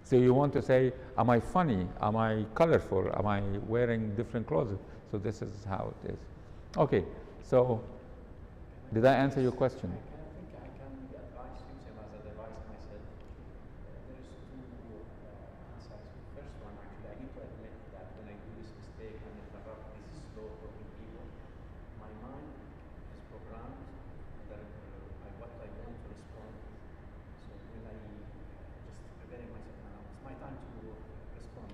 So you want to say, am I funny? Am I colorful? Am I wearing different clothes? So this is how it is. Okay, so did I answer your question? I think I can advise you, same as advice myself. There is two answers. First one, actually, I need to admit that when I do this mistake and interrupt these slow talking people, my mind is programmed that what I want to respond. So when I just preparing myself now, it's my time to respond.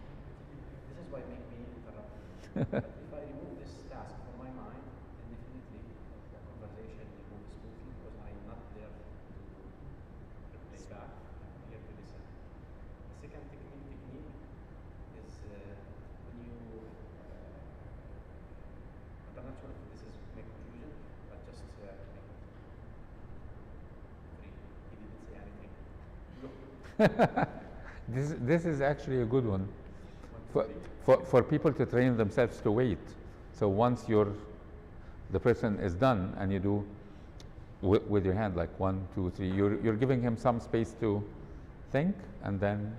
This is why it makes me interrupt. But if I remove this task from my mind, then definitely the conversation will move smoothly because I'm not there to replay back. I'm here to listen. The second technique is when you, but I'm not sure if this is my conclusion, but just make it free. He didn't say anything. Go. This is actually a good one for people to train themselves to wait. So once the person is done and you do with your hand like 1, 2, 3, you're giving him some space to think, and then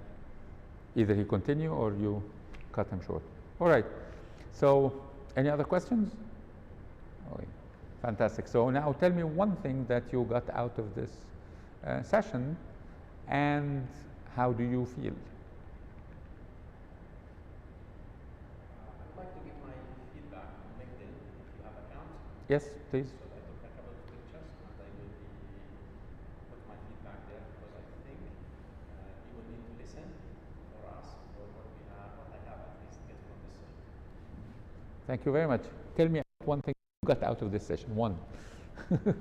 Either he continue or you cut him short. All right. So, any other questions? Okay. Fantastic. So now tell me one thing that you got out of this session, and how do you feel? I'd like to give my feedback on LinkedIn if you have account. Yes, please. So I took a couple of pictures and I will be put my feedback there because I think you will need to listen for us for what we have, what I have at least get from this session. Thank you very much. Tell me one thing you got out of this session. One. Honestly,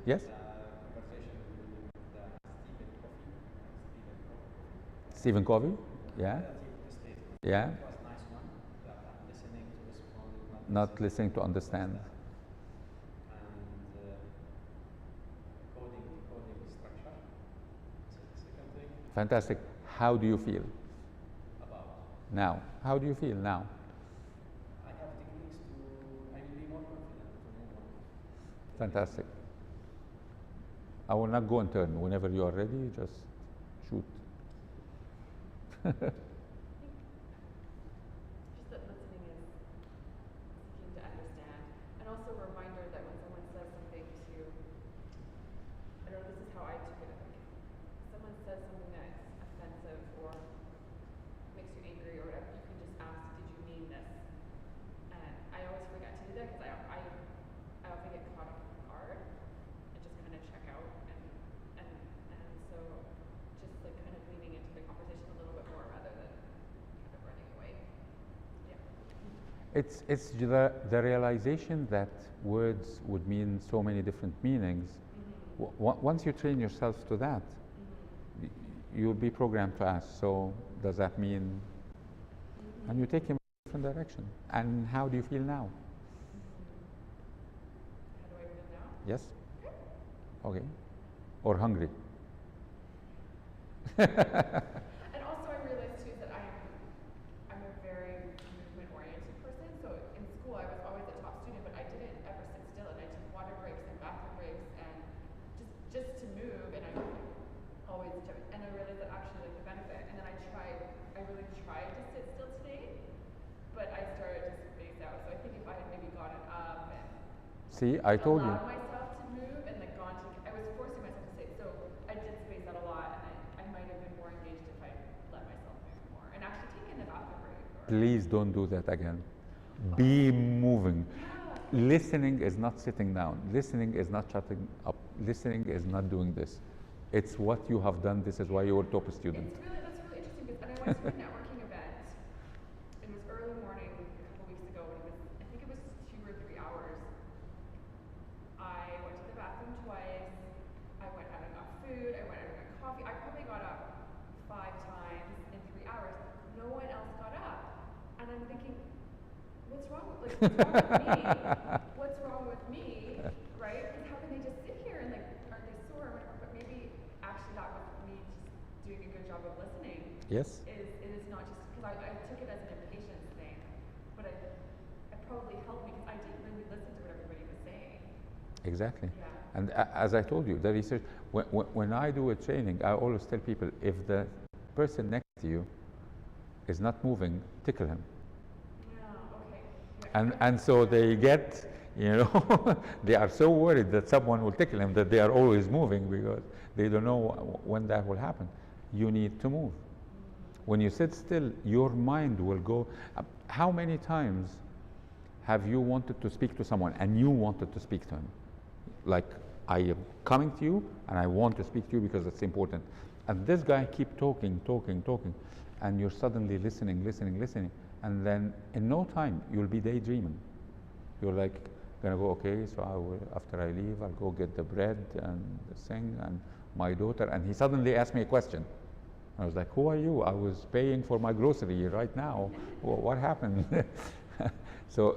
Yes? conversation with Stephen Covey? Yeah? Yeah? It was a nice one that I'm listening to respond, Not listening to understand. And coding structure. So the second thing Fantastic. How do you feel about now? How do you feel now? I have techniques to, I will be more confident to move on. Fantastic. I will not go in turn. Whenever you are ready, just shoot. Just that listening is seeking to understand, and also a reminder that when someone says something to, I don't know, this is how I took it. Like, if someone says something that's offensive or makes you angry or whatever, you can just ask, "Did you mean this?" And I always forget to do that because I often get caught off guard and just kind of check out, and so just like kind of leaning into the conversation a little bit more rather than kind of running away. Yeah. It's the realization that words would mean so many different meanings. Once you train yourself to that, you'll be programmed to ask, so does that mean? And you take him in a different direction. And how do you feel now? How do I feel now? Yes? Okay. Or hungry? And also I realized too that I'm a very movement oriented person. So in school I was always a top student, but I didn't ever sit still, and I took water breaks and bathroom breaks and just to move, and I always jumped, and I realized that actually like the benefit, and then I really tried to sit still today, but I started to space out. So I think if I had maybe gotten up and See, I told you. allowed myself to move and like gone to, I was forcing myself to sit. So I did space out a lot, and I might have been more engaged if I let myself move more and actually taken the bathroom break. Please don't do that again. Be moving. Listening is not sitting down. Listening is not shutting up. Listening is not doing this. It's what you have done. This is why you were top student. That's really interesting because, and I went to a networking event. It was early morning a couple weeks ago, and I think it was 2 or 3 hours. I went to the bathroom twice. I went out and got food. I went out and got coffee. I probably got up 5 times in 3 hours. No one else got up, and I'm thinking, what's wrong with me? What's wrong with me, right? Because how can they just sit here and like, aren't they sore or whatever? But maybe actually that was me just doing a good job of listening. Yes? It is not just because I took it as an impatience thing, but it probably helped me because I didn't really listen to what everybody was saying. Exactly. Yeah. And as I told you, the research, when I do a training, I always tell people, if the person next to you is not moving, tickle him. Yeah, okay. Yeah. And so they get, they are so worried that someone will tickle them that they are always moving because they don't know when that will happen. You need to move. When you sit still, your mind will go. How many times have you wanted to speak to someone and you wanted to speak to him? Like, I am coming to you and I want to speak to you because it's important. And this guy keep talking, and you're suddenly listening, and then in no time you'll be daydreaming. You're like gonna go, okay, so I will, after I leave, I'll go get the bread and the thing and my daughter. And he suddenly asked me a question. I was like, who are you? I was paying for my grocery right now. What happened? So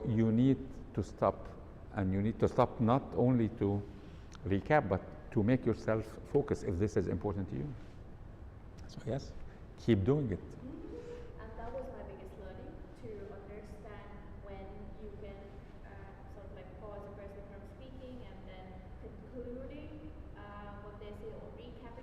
you need to stop, and you need to stop not only to recap, but to make yourself focus if this is important to you. So yes, keep doing it. And that was my biggest learning, to understand when you can sort of like pause a person from speaking and then concluding what they say or recapping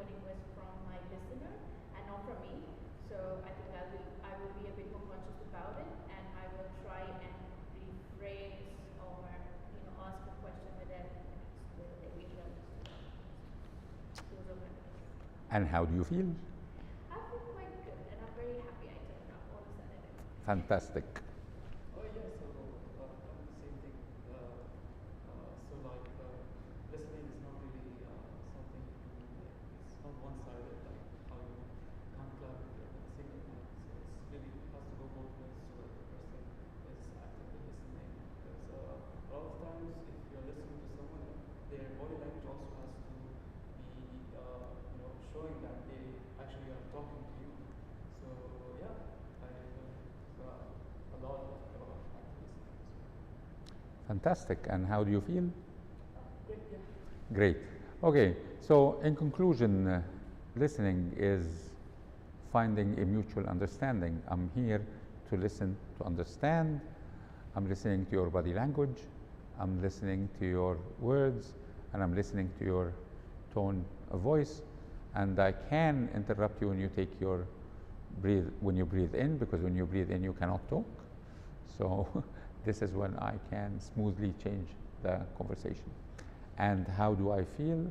toning was from my listener and not from me. So I think I will be a bit more conscious about it, and I will try and rephrase or ask a question with them so that they really understand. Those are my thoughts. And how do you feel? I feel quite good, and I'm very happy I turned up all of a sudden. Fantastic. Oh yeah, so kind of the same thing. So like listening is not really something like it's not one-sided like how you can't clap with a single hand. So it's really has to go both ways so that the person is actively listening. Because a lot of times if you're listening to someone, their body language also has to be showing that they actually are talking to you. So yeah, a lot about active listening as well. Fantastic. And how do you feel? Great, yeah. Great. Okay, so in conclusion, listening is finding a mutual understanding. I'm here to listen to understand. I'm listening to your body language. I'm listening to your words, and I'm listening to your tone of voice. And I can interrupt you when you take your when you breathe in, because when you breathe in, you cannot talk. So this is when I can smoothly change the conversation. And how do I feel?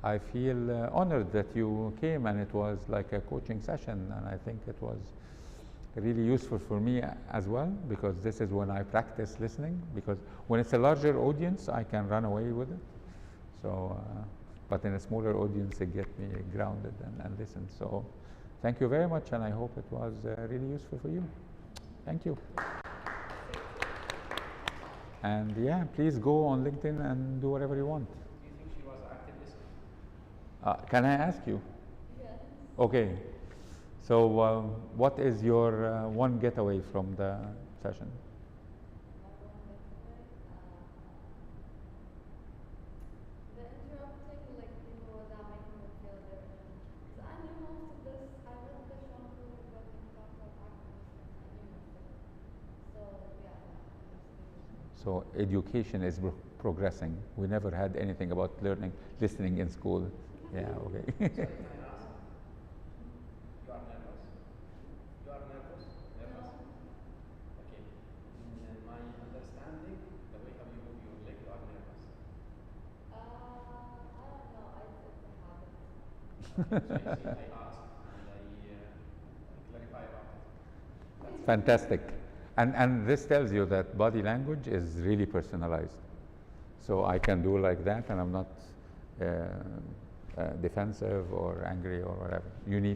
I feel honored that you came, and it was like a coaching session, and I think it was really useful for me as well, because this is when I practice listening, because when it's a larger audience, I can run away with it. So, but in a smaller audience, it gets me grounded and listen. So thank you very much, and I hope it was really useful for you. Thank you. And yeah, please go on LinkedIn and do whatever you want. Do you think she was active listening? Can I ask you? Yes. Okay. So what is your one getaway from the session? The interrupting, like, that making me feel very. So I knew most of this. I read the show movie, but when you talked about activism, I knew most of it. So yeah, So education is progressing. We never had anything about listening in school. Yeah, okay. Can I ask? You are nervous? You are nervous? Nervous? Okay. In my understanding, the way how you move your leg, you are nervous. I don't know. It's a habit. So I asked and I clarify about it. Fantastic. And this tells you that body language is really personalized. So I can do like that, and I'm not defensive or angry or whatever. You need